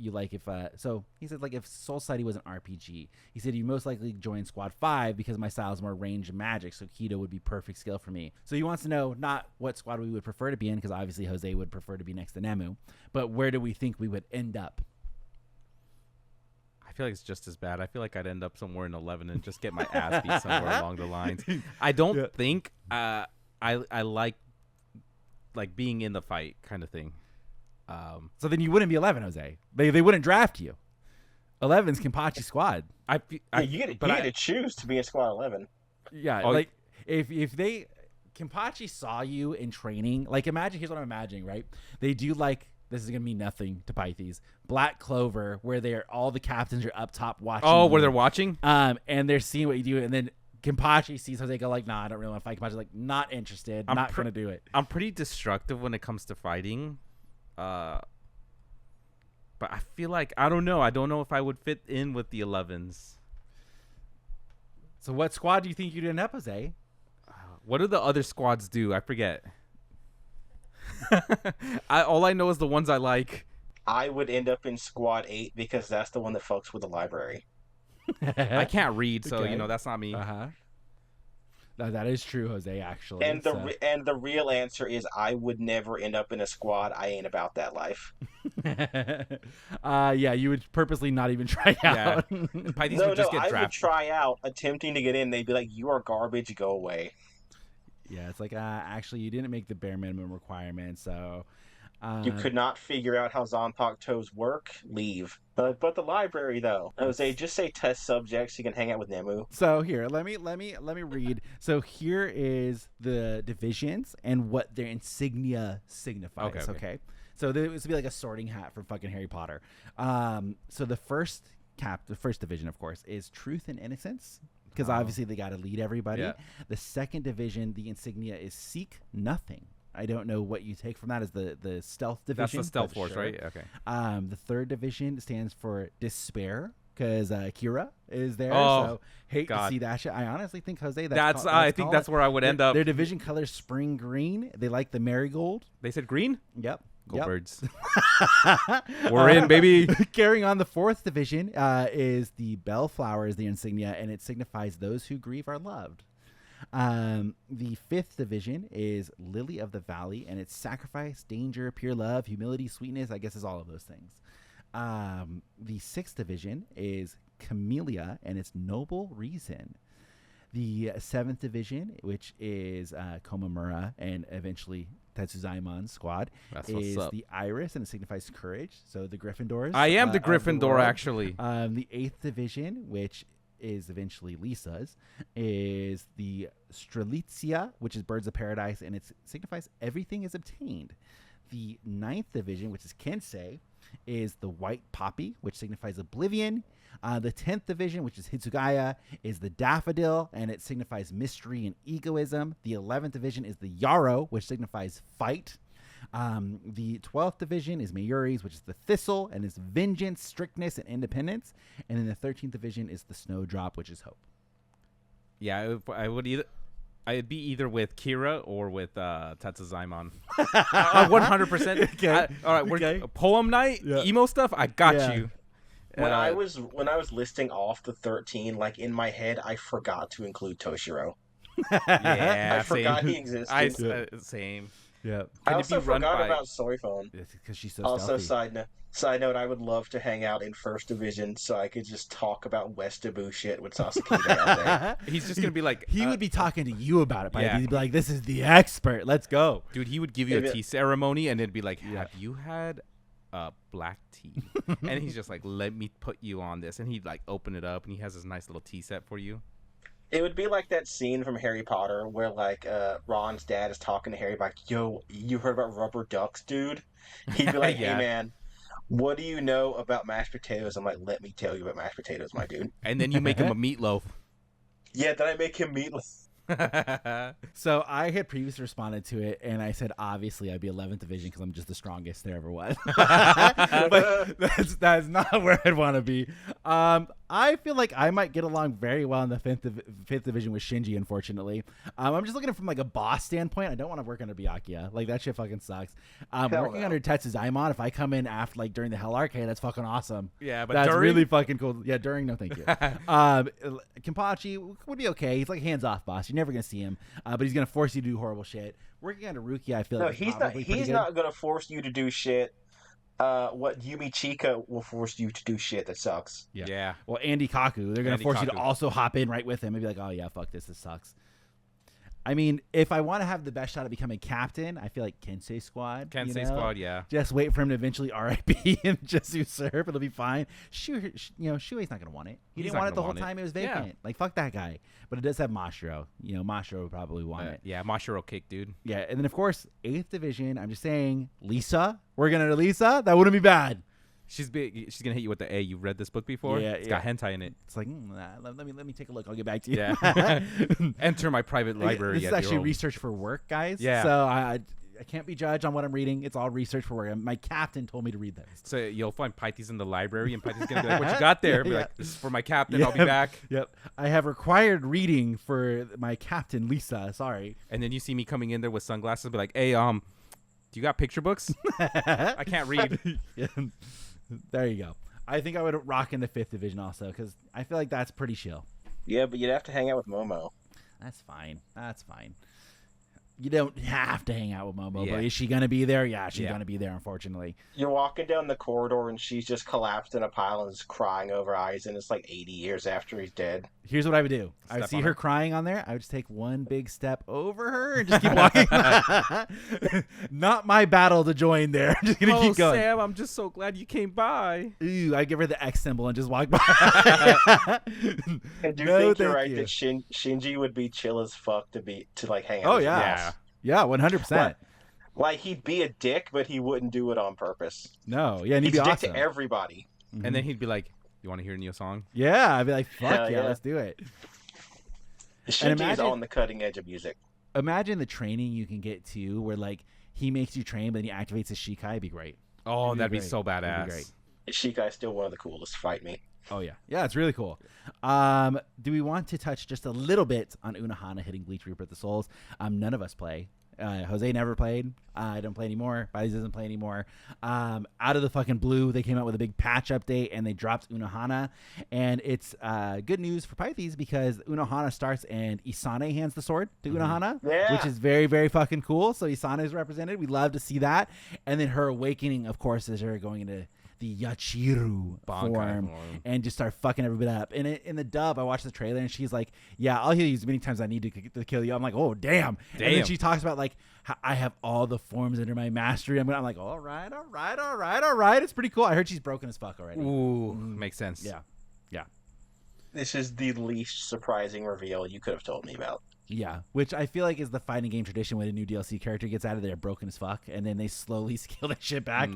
so he said like if Soul Society was an RPG, he said you most likely join squad 5 because my style is more range and magic, so Kido would be perfect skill for me. So he wants to know not what squad we would prefer to be in, because obviously Jose would prefer to be next to Nemu, but where do we think we would end up? I feel like it's just as bad. I feel like I'd end up somewhere in 11 and just get my ass beat somewhere along the lines. I don't think I like being in the fight kind of thing. So then you wouldn't be 11, Jose. They wouldn't draft you. 11's Kenpachi squad. You get to choose to be in Squad 11. Yeah, Oh, like if they Kenpachi saw you in training, like imagine, here's what I'm imagining, right? They do like, this is gonna mean nothing to Pithes, Black Clover, where they're all the captains are up top watching. Oh, you, where they're watching? and they're seeing what you do, and then Kenpachi sees Jose go like, nah, I don't really want to fight. Kenpachi's like, not interested, not gonna do it. I'm pretty destructive when it comes to fighting. But I feel like I don't know if I would fit in with the 11s. So what squad do you think you'd end up, Jose? What do the other squads do? I forget. All I know is the ones I like. I would end up in Squad 8 because that's the one that fucks with the library. I can't read, so Okay. that's not me. No, that is true, Jose, actually. And the real answer is I would never end up in a squad. I ain't about that life. Yeah, you would purposely not even try out. Yeah. Pithes No, would just get I would drafted. try out attempting to get in. They'd be like, "You are garbage. Go away." Yeah, it's like, actually, you didn't make the bare minimum requirement, so... You could not figure out how Zanpaku's toes work. Leave. But the library though, Jose, just say test subjects. You can hang out with Nemu. So here, let me read. So here is the divisions and what their insignia signifies. Okay. So this would be like a sorting hat from fucking Harry Potter. So the first division, of course, is Truth and Innocence. because obviously they got to lead everybody. Yeah. The second division, the insignia is Seek Nothing. I don't know what you take from that as the stealth division. That's the stealth but force, sure. right? Okay. The third division stands for Despair because Kira is there. Oh, so hate God. to see that shit. I honestly think, Jose, I think that's where I would end up. Their division color is spring green. They like the marigold. They said green? Yep. Go Birds. We're in, baby. Carrying on, the fourth division is the bellflower is the insignia, and it signifies those who grieve are loved. The fifth division is Lily of the Valley, and it's sacrifice, danger, pure love, humility, sweetness. I guess is all of those things. The sixth division is Camellia, and it's noble reason. The seventh division, which is Komamura and eventually Tetsuzaimon's squad, That's what's is up. the iris, and it signifies courage. So the Gryffindors. I am the of Gryffindor, world. actually. The eighth division, which is eventually Lisa's, is the Strelitzia, which is Birds of Paradise, and it signifies everything is obtained. The ninth division, which is Kensei, is the White Poppy, which signifies oblivion. The 10th division, which is Hitsugaya, is the Daffodil, and it signifies mystery and egoism. The 11th division is the Yarrow, which signifies fight. The 12th division is Mayuri's, which is the Thistle, and is vengeance, strictness, and independence. And then the 13th division is the Snowdrop, which is hope. Yeah, I'd be either with Kira or with Tetsuzaimon. 100%. Okay. All right, we're Okay. poem night, Yeah. emo stuff. I got Yeah. you. When I was listing off the 13, like in my head, I forgot to include Toshiro. Yeah, I forgot same. he existed. Same. Yeah. I Can it also be run forgot by- about Soifon. Because she's so Also, stealthy. side note, I would love to hang out in First Division so I could just talk about Westabu shit with Sasuke all day. He's just gonna be like, He would be talking to you about it. yeah. He'd be like, "This is the expert. Let's go." dude, he would give you a If it- tea ceremony, and it'd be like, Yeah. have you had black tea? And he's just like, let me put you on this, and he'd like open it up, and he has this nice little tea set for you. It would be like that scene from Harry Potter where like Ron's dad is talking to Harry like, "Yo, you heard about rubber ducks, dude?" He'd be like, Yeah. "Hey man, what do you know about mashed potatoes?" I'm like, "Let me tell you about mashed potatoes, my dude." And then you make him a meatloaf. Yeah, then I make him meatless. So I had previously responded to it, and I said, obviously, I'd be 11th division because I'm just the strongest there ever was. But that's not where I'd want to be. I feel like I might get along very well in the fifth division with Shinji, unfortunately. I'm just looking from like a boss standpoint. I don't want to work under Byakuya. Like, that shit fucking sucks. Working no. under Tetsuzaimon, if I come in after, like, during the Hell Arc, hey, that's fucking awesome. Yeah, but That's during- really fucking cool. Yeah, during, no thank you. Kenpachi would be okay. He's like a hands-off boss. You're never going to see him, but he's going to force you to do horrible shit. Working under Rukia, I feel No, like is he's not. probably pretty He's good. not gonna force you to do shit. What Yumi Chika will force you to do shit that sucks. Yeah. Well, Andy Kaku, they're going Andy to force you to Kaku. also hop in right with him and be like, oh, yeah, fuck this sucks. I mean, if I want to have the best shot at becoming captain, I feel like Kensei Squad. you Kensei know? Squad, yeah. Just wait for him to eventually RIP and just usurp. It'll be fine. Shuei's not going to want it. He He's didn't not want it the gonna whole want it. time it was Yeah. vacant. Like, fuck that guy. But it does have Mashiro. Mashiro would probably want it. Yeah, Mashiro cake, dude. Yeah, and then, of course, 8th Division, I'm just saying, Lisa. Working under Lisa? That wouldn't be bad. She's gonna hit you with the A. You've read this book before? Yeah, It's yeah. got hentai in it. It's like, let me take a look. I'll get back to you. Yeah. Enter my private library. This is at your actually own- research for work, guys. Yeah. So I can't be judged on what I'm reading. It's all research for work. My captain told me to read this. So you'll find Pithes in the library, and Pithes gonna be like, "What you got there?" Be Yeah. like, "This is for my captain. I'll be back." Yep. I have required reading for my captain, Lisa. Sorry. And then you see me coming in there with sunglasses, and be like, "Hey, do you got picture books? I can't read." Yeah. There you go. I think I would rock in the 5th Division also because I feel like that's pretty chill. Yeah, but you'd have to hang out with Momo. That's fine. You don't have to hang out with Momo, Yeah. but is she going to be there? Yeah, she's Yeah. going to be there, unfortunately. You're walking down the corridor and she's just collapsed in a pile and is crying over Aizen. It's like 80 years after he's dead. Here's what I would do. I would Step see on her her. crying on there. I would just take one big step over her and just keep walking. Not my battle to join there. I'm just going to Oh, keep going. Sam, I'm just so glad you came by. Ooh, I give her the X symbol and just walk by. And do you No, think you're thank right you. that Shinji would be chill as fuck to like hang out Oh, with yeah. someone Yeah. else? Yeah, 100%. Like he'd be a dick, but he wouldn't do it on purpose. No, yeah, and he'd He's be a dick awesome. to everybody. And then he'd be like, "You want to hear a new song?" Yeah, I'd be like, fuck Hell yeah, yeah. let's do it. Shinji's on the cutting edge of music. Imagine the training you can get to where like he makes you train, but then he activates his Shikai. It'd be great. Oh, that'd be great. so badass. That'd be great. Shikai's still one of the coolest. Fight me. Oh yeah, yeah, it's really cool. Do we want to touch just a little bit on Unohana hitting Bleach Reaper of the Souls? None of us play. Jose never played. I don't play anymore. Bithes doesn't play anymore. Out of the fucking blue, they came out with a big patch update and they dropped Unohana. And it's good news for Pithes because Unohana starts and Isane hands the sword to Unohana, which is very, very fucking cool. So Isane is represented. We love to see that. And then her awakening, of course, is her going into the Yachiru form and just start fucking everybody up. And in the dub, I watched the trailer and she's like, yeah, I'll heal you as many times as I need to kill you. I'm like, oh, damn. And then she talks about like, I have all the forms under my mastery. I'm like, all right. It's pretty cool. I heard she's broken as fuck already. Ooh, makes sense. Yeah. This is the least surprising reveal you could have told me about. Yeah, which I feel like is the fighting game tradition when a new DLC character gets out of there broken as fuck, and then they slowly scale that shit back.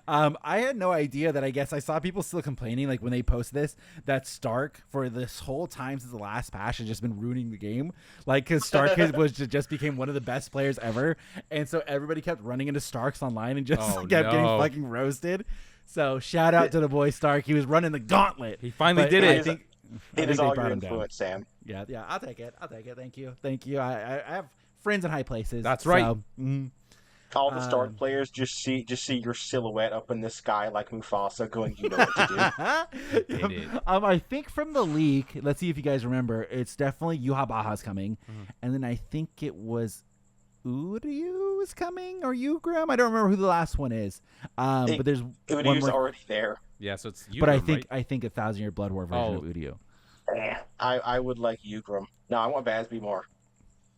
I had no idea that. I guess I saw people still complaining, like when they post this, that Stark for this whole time since the last patch has just been ruining the game. Like, because Stark just became one of the best players ever, and so everybody kept running into Starks online and just kept getting fucking roasted. So shout out to the boy Stark. He was running the gauntlet. He finally did it. I think it is all your influence, Sam. Yeah, I'll take it. Thank you. I have friends in high places. That's right. So, all the Stark players just see your silhouette up in the sky like Mufasa going, you know what to do. I think from the leak, let's see if you guys remember, it's definitely Yuhabaha's coming. And then I think it was Uryu is coming or Ugram. I don't remember who the last one is. But there's Uryu's already there. Yeah, so it's Ugram, but right? I think a 1,000-Year Blood War version of Uryu. I would like Ugram. No, I want Bazby more.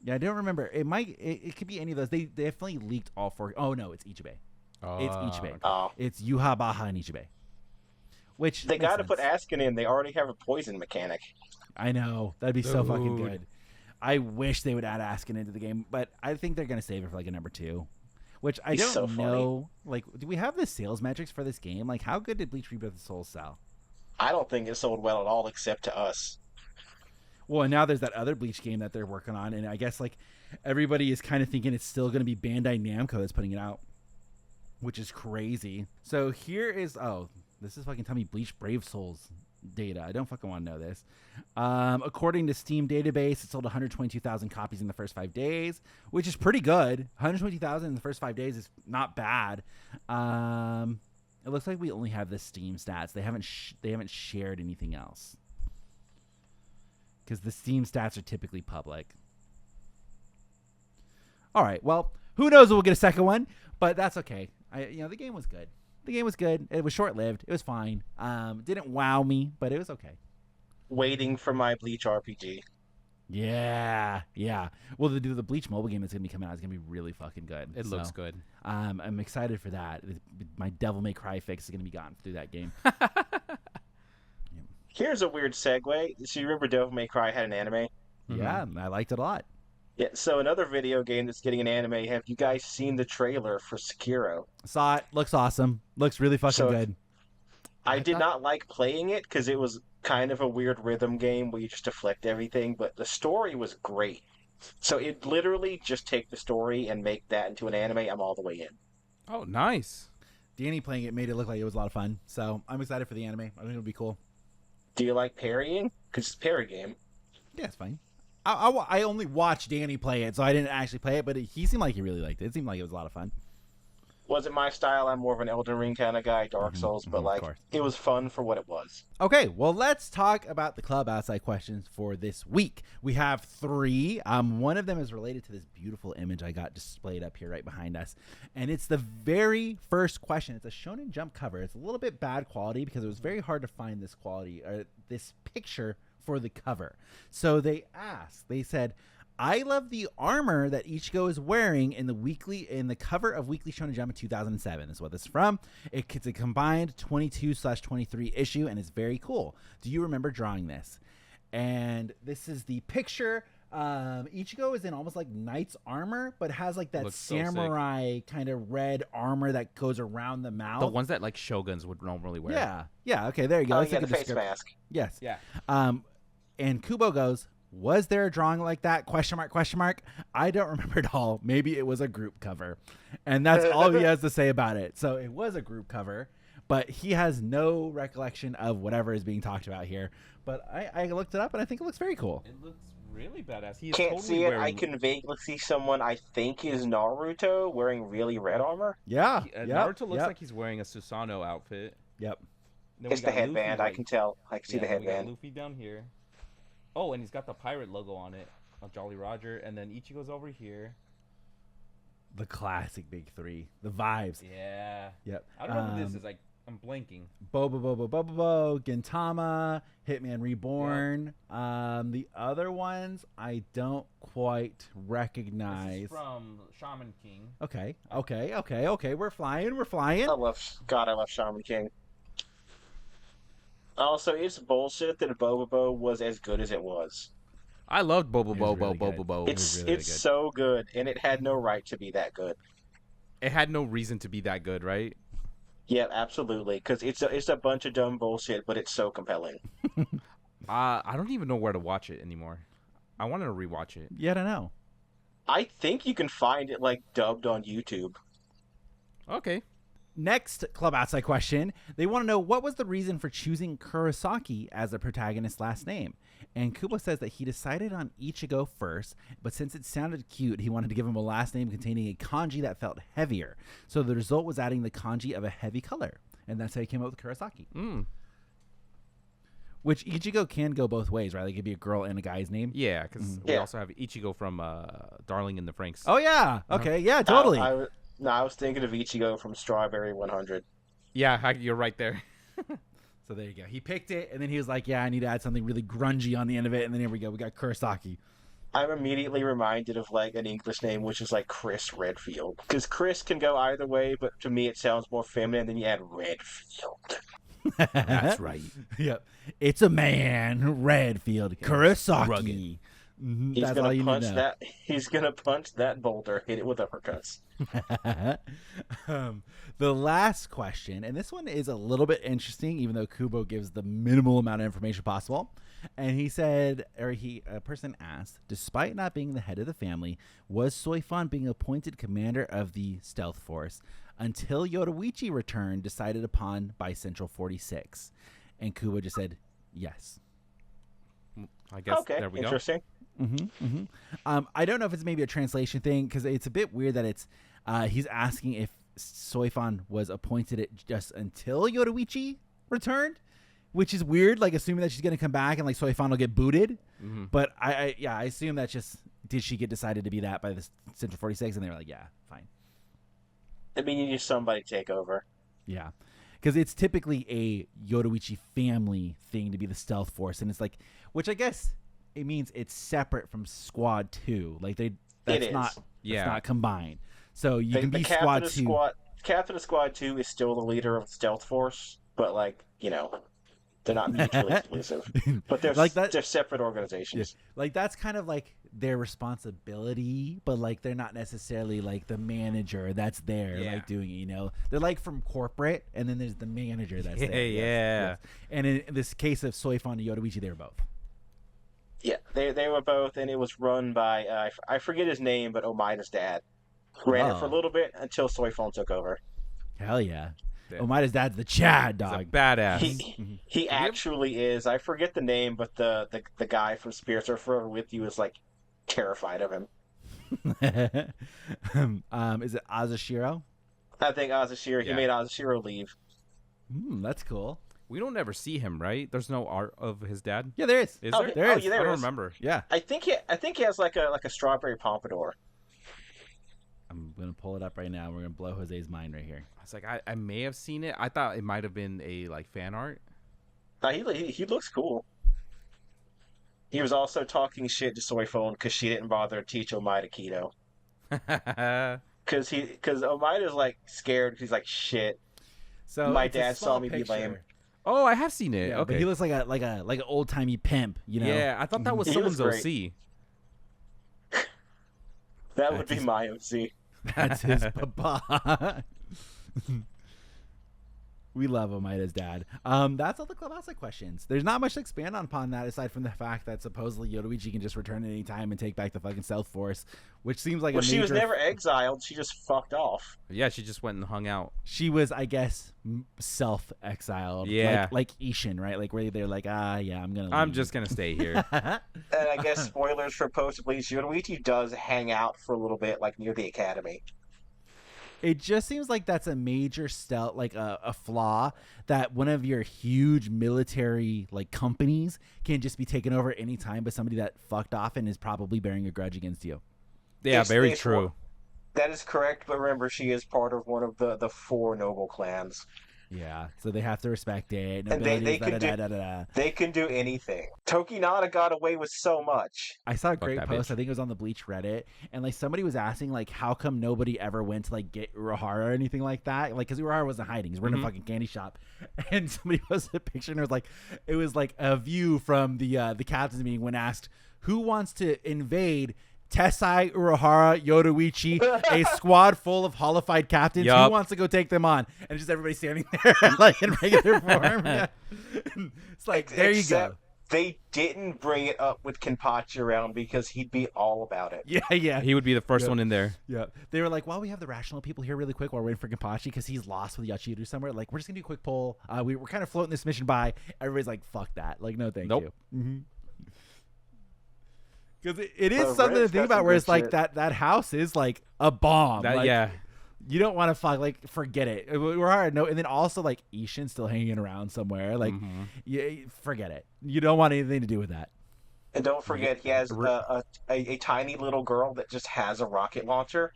Yeah, I don't remember. It could be any of those. They definitely leaked all four. Oh no, it's Ichibe. It's Ichibe. Oh. It's Yuhabaha and Ichibe. Which they got to put Askin in. They already have a poison mechanic. I know. That'd be so fucking good. I wish they would add Askin into the game, but I think they're gonna save it for like a number 2. Which I don't know. Like, do we have the sales metrics for this game? Like, how good did Bleach Rebirth of the Souls sell? I don't think it sold well at all, except to us. Well, and now there's that other Bleach game that they're working on, and I guess like everybody is kind of thinking it's still going to be Bandai Namco that's putting it out, which is crazy. So here is this is fucking tell me Bleach Brave Souls data. I don't fucking want to know this. According to Steam database, it sold 122,000 copies in the first 5 days, which is pretty good. 120,000 in the first 5 days is not bad. It looks like we only have the Steam stats. They haven't shared anything else because the Steam stats are typically public. All right, well, who knows if we'll get a second one, but that's okay. The game was good. It was short-lived. It was fine. Didn't wow me, but it was okay. Waiting for my Bleach RPG. Yeah. Well, the Bleach mobile game that's gonna be coming out is gonna be really fucking good. It looks good. I'm excited for that. My Devil May Cry fix is gonna be gotten through that game. Here's a weird segue. So you remember Devil May Cry had an anime? Yeah, I liked it a lot. Yeah. So another video game that's getting an anime. Have you guys seen the trailer for Sekiro? Saw it. Looks awesome. Looks really fucking good. I did not like playing it because it was kind of a weird rhythm game where you just deflect everything, but the story was great. So it literally just take the story and make that into an anime. I'm all the way in. Oh, nice. Danny playing it made it look like it was a lot of fun. So I'm excited for the anime. I think it'll be cool. Do you like parrying? Because it's a parry game. Yeah, it's fine. I only watched Danny play it, so I didn't actually play it, but he seemed like he really liked it. It seemed like it was a lot of fun. Wasn't my style. I'm more of an Elden Ring kind of guy, Dark Souls, but it was fun for what it was. Okay, well, let's talk about the Klub Outside questions for this week. We have 3. One of them is related to this beautiful image I got displayed up here right behind us, and it's the very first question. It's a Shonen Jump cover. It's a little bit bad quality because it was very hard to find this quality or this picture for the cover. So they said, I love the armor that Ichigo is wearing in the cover of Weekly Shonen Jump in 2007. Is what this is from. It's a combined 22/23 issue, and it's very cool. Do you remember drawing this? And this is the picture. Ichigo is in almost like knight's armor, but has like that samurai kind of red armor that goes around the mouth. The ones that like shoguns would normally wear. Yeah. Okay, there you go. The face mask. Yes. Yeah. And Kubo goes, Was there a drawing like that? Question mark, question mark. I don't remember at all. Maybe it was a group cover. And that's all he has to say about it. So it was a group cover, but he has no recollection of whatever is being talked about here. But I looked it up, and I think it looks very cool. It looks really badass. He's Can't totally see it. wearing... I can vaguely see someone I think is Naruto wearing really red armor. Yeah. Naruto looks like he's wearing a Susanoo outfit. Yep. Then It's we the got headband. Luffy, I can tell. I can see the then we got headband. Luffy down here. Oh, and he's got the pirate logo on it. Jolly Roger. And then Ichigo's over here. The classic big three. The vibes. Yeah. Yep. I don't know who this is. I'm blanking. Bobo, Gintama, Hitman Reborn. The other ones I don't quite recognize. This is from Shaman King. Okay. We're flying. I love Shaman King. Also, it's bullshit that Bobo was as good as it was. I loved It was really good. Bobo. It's really good. so good, and it had no right to be that good. It had no reason to be that good, right? Yeah, absolutely. Because it's a bunch of dumb bullshit, but it's so compelling. I don't even know where to watch it anymore. I wanted to rewatch it. Yeah, I don't know. I think you can find it like dubbed on YouTube. Okay. Next Club Outside question. They want to know, what was the reason for choosing Kurosaki as the protagonist's last name? And Kubo says that he decided on Ichigo first, but since it sounded cute, he wanted to give him a last name containing a kanji that felt heavier. So the result was adding the kanji of a heavy color. And that's how he came up with Kurosaki. Which Ichigo can go both ways, right? Like, it could be a girl and a guy's name. Yeah, because we also have Ichigo from Darling in the Franxx. Oh, yeah. Okay. Yeah, totally. I was thinking of Ichigo from Strawberry 100. Yeah, you're right there. So there you go. He picked it, and then he was like, yeah, I need to add something really grungy on the end of it. And then here we go. We got Kurosaki. I'm immediately reminded of like an English name, which is like Chris Redfield. Because Chris can go either way, but to me it sounds more feminine than you add Redfield. That's right. Yep. It's a man, Redfield, Kurosaki. Mm-hmm. He's That's all gonna you punch need to know. that. He's gonna punch that boulder, hit it with uppercuts. The last question, and this one is a little bit interesting, even though Kubo gives the minimal amount of information possible. And he said, a person asked, despite not being the head of the family, was Soifon being appointed commander of the stealth force until Yoruichi returned, decided upon by Central 46? And Kubo just said, yes. I guess Okay, there we go. interesting. I don't know if it's maybe a translation thing, because it's a bit weird that it's he's asking if Soifon was appointed it just until Yoruichi returned, which is weird, like assuming that she's going to come back and like Soifon will get booted. But I assume that's just, did she get decided to be that by the Central 46? And they were like, yeah, fine. I mean, you need somebody to take over. Yeah, because it's typically a Yoruichi family thing to be the stealth force, and it's like, which I guess it means it's separate from Squad 2. Like that's not combined. So you can be Squad 2. Captain of Squad 2 is still the leader of the stealth force, but like, you know, they're not mutually exclusive. But they're like that, they're separate organizations. Yeah. Like that's kind of like their responsibility, but like they're not necessarily like the manager that's there like doing it, you know. They're like from corporate, and then there's the manager that's there. Yes. And in this case of Soifon and Yoruichi, they were both. Yeah, they were both, and it was run by I forget his name, but Omaida's dad ran it for a little bit until Soifon took over. Hell yeah. Omaida's dad's the Chad dog. He's a badass. He actually is. I forget the name, but the guy from Spirits Are Forever With You is like terrified of him. Is it Azashiro? I think Azashiro. He made Azashiro leave. That's cool. We don't ever see him, right? There's no art of his dad. Yeah, there is. Is there? There is. I don't remember. Yeah. I think he has like a strawberry pompadour. I'm gonna pull it up right now. We're gonna blow Jose's mind right here. I was like, I may have seen it. I thought it might have been a like fan art. He looks cool. He was also talking shit to Soifon because she didn't bother to teach Omaida Kido. Because Omaida's like scared. He's like, shit. So my dad saw me be lame. Oh, I have seen it. Yeah, okay. But he looks like an old timey pimp, you know. Yeah, I thought that was someone's OC. That would be my OC. That's his papa. We love Omaida's dad. That's all the Club Outside questions. There's not much to expand upon that aside from the fact that supposedly Yoruichi can just return at any time and take back the fucking South Force, which seems like Well, a major... she was never exiled. She just fucked off. Yeah, she just went and hung out. She was, I guess, self-exiled. Yeah. Like Ishin, right? Like where they're like, yeah, I'm just gonna stay here. And I guess spoilers for post-Bleach, Yoruichi does hang out for a little bit, like near the academy. It just seems like that's a major like a flaw that one of your huge military like companies can just be taken over at any time by somebody that fucked off and is probably bearing a grudge against you. Yeah, very true. That is correct, but remember, she is part of one of the 4 noble clans. Yeah, so they have to respect it. And they can do anything. Tokinata got away with so much. I saw a great post. I think it was on the Bleach Reddit, and like somebody was asking like how come nobody ever went to like get Urahara or anything like that, like because Urahara wasn't hiding. He's running a fucking candy shop, and somebody posted a picture and it was like a view from the captain's meeting when asked who wants to invade Tessai, Urahara, Yoruichi, a squad full of holified captains. Yep. Who wants to go take them on? And just everybody standing there like in regular form. Yeah. It's like, there you go. They didn't bring it up with Kenpachi around because he'd be all about it. Yeah. He would be the first one in there. Yeah. They were like, well, we have the rational people here really quick while we're waiting for Kenpachi because he's lost with Yachiru somewhere. Like, we're just going to do a quick poll. We're kind of floating this mission by. Everybody's like, fuck that. Like, no, thank you. Mm-hmm. Because it is something to think about where it's like that house is like a bomb. Yeah. You don't want to forget it. We're hard. No, and then also like Ishin still hanging around somewhere. Like, forget it. You don't want anything to do with that. And don't forget, he has a tiny little girl that just has a rocket launcher.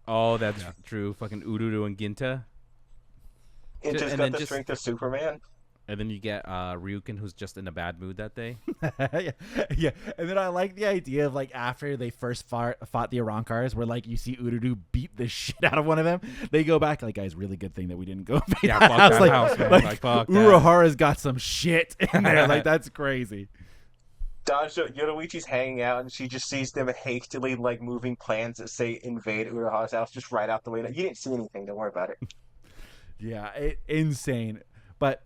Oh, that's true. Fucking Ururu and Ginta. It just got the strength of Superman. And then you get Ryukin, who's just in a bad mood that day. yeah. And then I like the idea of like after they first fought the Arankars, where like you see Ururu beat the shit out of one of them. They go back like, guys, really good thing that we didn't go. Fuck that house, man. Like fuck Urahara's got some shit in there. Like that's crazy. Yoruichi's hanging out, and she just sees them hastily like moving plans that say invade Urahara's house just right out the way. You didn't see anything. Don't worry about it. Yeah, insane. But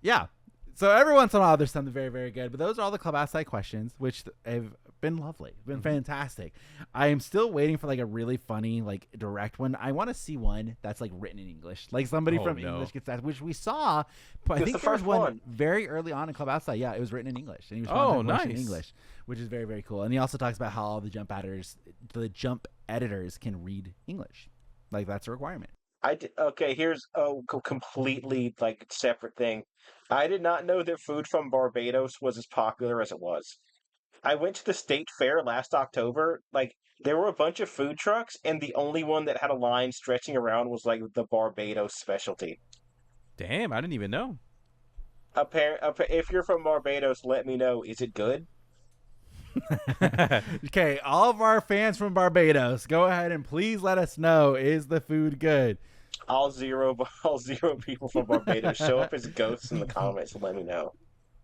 yeah, so every once in a while there's something very, very good. But those are all the Club Outside questions, which have been lovely, been fantastic. I am still waiting for like a really funny, like direct one. I want to see one that's like written in English, like somebody from English gets that, which we saw. But I think there was one very early on in Club Outside. Yeah, it was written in English, and he was nice in English, which is very, very cool. And he also talks about how all the jump editors can read English, like that's a requirement. Here's a completely like separate thing. I did not know that food from Barbados was as popular as it was. I went to the state fair last October. Like there were a bunch of food trucks, and the only one that had a line stretching around was like the Barbados specialty. Damn, I didn't even know. If you're from Barbados, let me know. Is it good? Okay, all of our fans from Barbados, go ahead and please let us know, is the food good? All zero people from Barbados show up as ghosts in the comments and let me know.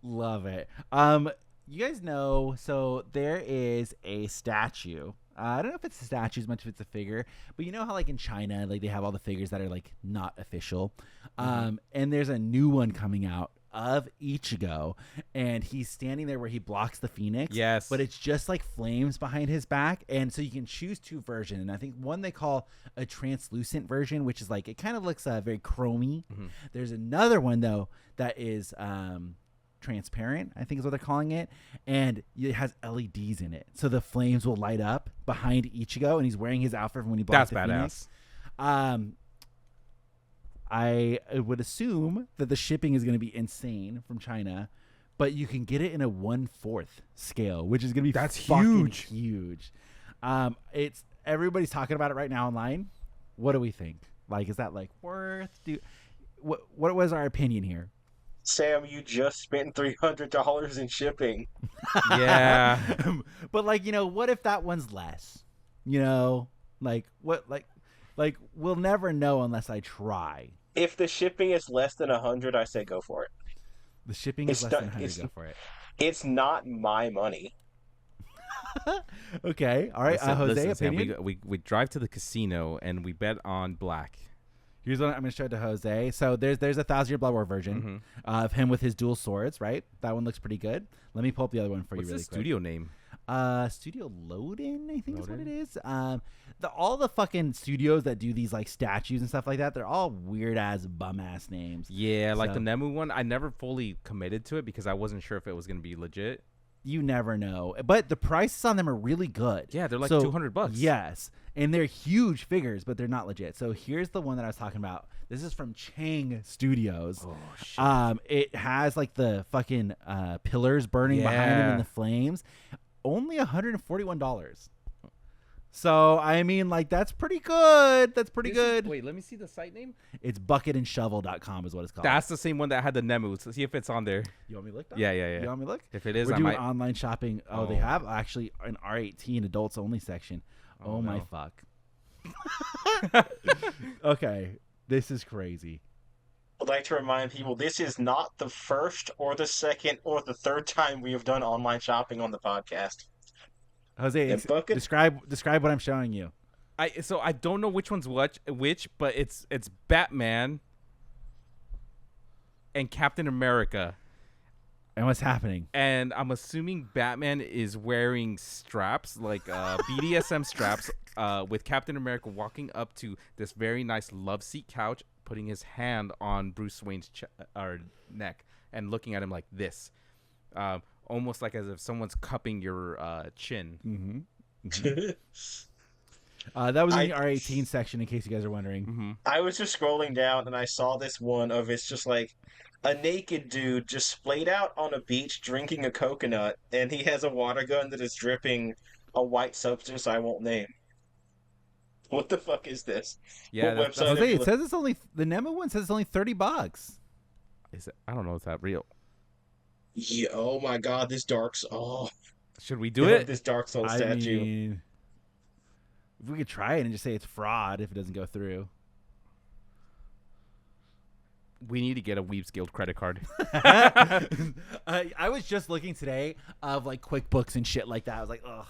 Love it. You guys know, so there is a statue. I don't know if it's a statue as much as it's a figure, but you know how like in China, like they have all the figures that are like not official. And there's a new one coming out of Ichigo, and he's standing there where he blocks the phoenix. Yes. But it's just like flames behind his back, and so you can choose 2 versions. And I think one they call a translucent version, which is like it kind of looks very chromey. There's another one though that is transparent, I think is what they're calling it, and it has LEDs in it, so the flames will light up behind Ichigo, and he's wearing his outfit from when he blocked the phoenix. I would assume that the shipping is going to be insane from China, but you can get it in a 1/4 scale, which is going to be huge. It's everybody's talking about it right now online. What do we think? Like, is that like worth? What was our opinion here? Sam, you just spent $300 in shipping. Yeah, but like what if that one's less? Like what? Like we'll never know unless I try. If the shipping is less than 100, I say go for it. The shipping is less than 100. Go for it. It's not my money. Okay, all right. Jose, listen, opinion? Sam, we drive to the casino and we bet on black. Here's what I'm going to show it to Jose. So there's a 1,000-Year Blood War version of him with his dual swords, right? That one looks pretty good. Let me pull up the other one for you really quick. What's the studio name? Studio Loden, I think is what it is. All the fucking studios that do these like statues and stuff like that, they're all weird ass bum ass names. Yeah, like the Nemu one, I never fully committed to it because I wasn't sure if it was gonna be legit. You never know, but the prices on them are really good. Yeah, they're like $200. Yes, and they're huge figures, but they're not legit. So here's the one that I was talking about. This is from Chang Studios. Oh shit! It has like the fucking pillars burning behind him in the flames. Only $141. So I mean, like that's pretty good. That's pretty good. Wait, let me see the site name. It's bucketandshovel.com is what it's called. That's the same one that had the Nemu. So see if it's on there. You want me to look? Yeah. You want me to look? If it is, we're I doing might. online shopping. Oh, they have actually an R18 adults only section. Oh my fuck. Okay, this is crazy. I'd like to remind people this is not the first or the second or the third time we have done online shopping on the podcast. Jose, describe what I'm showing you. I don't know which one's which, but it's Batman and Captain America. And what's happening? And I'm assuming Batman is wearing straps, like BDSM straps, with Captain America walking up to this very nice love seat couch, putting his hand on Bruce Wayne's neck and looking at him like this. Almost like as if someone's cupping your chin. That was in the R18 section, in case you guys are wondering. I was just scrolling down and I saw this one of it's just like a naked dude just splayed out on a beach drinking a coconut, and he has a water gun that is dripping a white substance I won't name. What the fuck is this? Yeah, what website? Jose, it says it's only the Nemo one says it's only $30. Is it? I don't know if that's real. Yeah, oh my god, this Should we do it? This Dark Souls statue. Mean, if we could try it and just say it's fraud if it doesn't go through. We need to get a Weebs Guild credit card. I was just looking today of like QuickBooks and shit like that. I was like, ugh,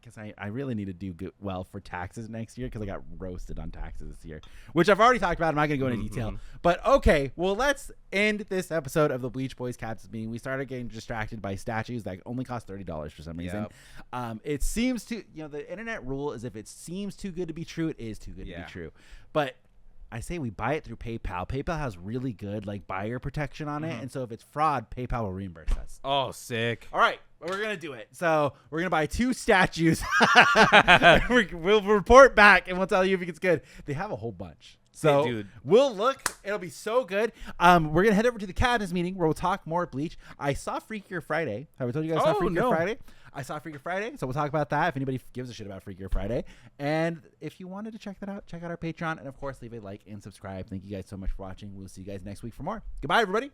because I really need to do well for taxes next year because I got roasted on taxes this year, which I've already talked about. I'm not going to go into detail. But okay, well, let's end this episode of the Bleach Boys Captain's Meeting. We started getting distracted by statues that only cost $30 for some reason. It seems to, the internet rule is if it seems too good to be true, it is too good to be true. But I say we buy it through PayPal. PayPal has really good like buyer protection on it, and so if it's fraud, PayPal will reimburse us. Oh, sick! All right, we're gonna do it. So we're gonna buy 2 statues. We'll report back and we'll tell you if it's good. They have a whole bunch. So dude, we'll look. It'll be so good. We're gonna head over to the Captain's Meeting where we'll talk more Bleach. I saw Freakier Friday. Have I told you guys I saw Freakier Friday? I saw Freakier Friday, so we'll talk about that if anybody gives a shit about Freakier Friday. And if you wanted to check that out, check out our Patreon. And, of course, leave a like and subscribe. Thank you guys so much for watching. We'll see you guys next week for more. Goodbye, everybody.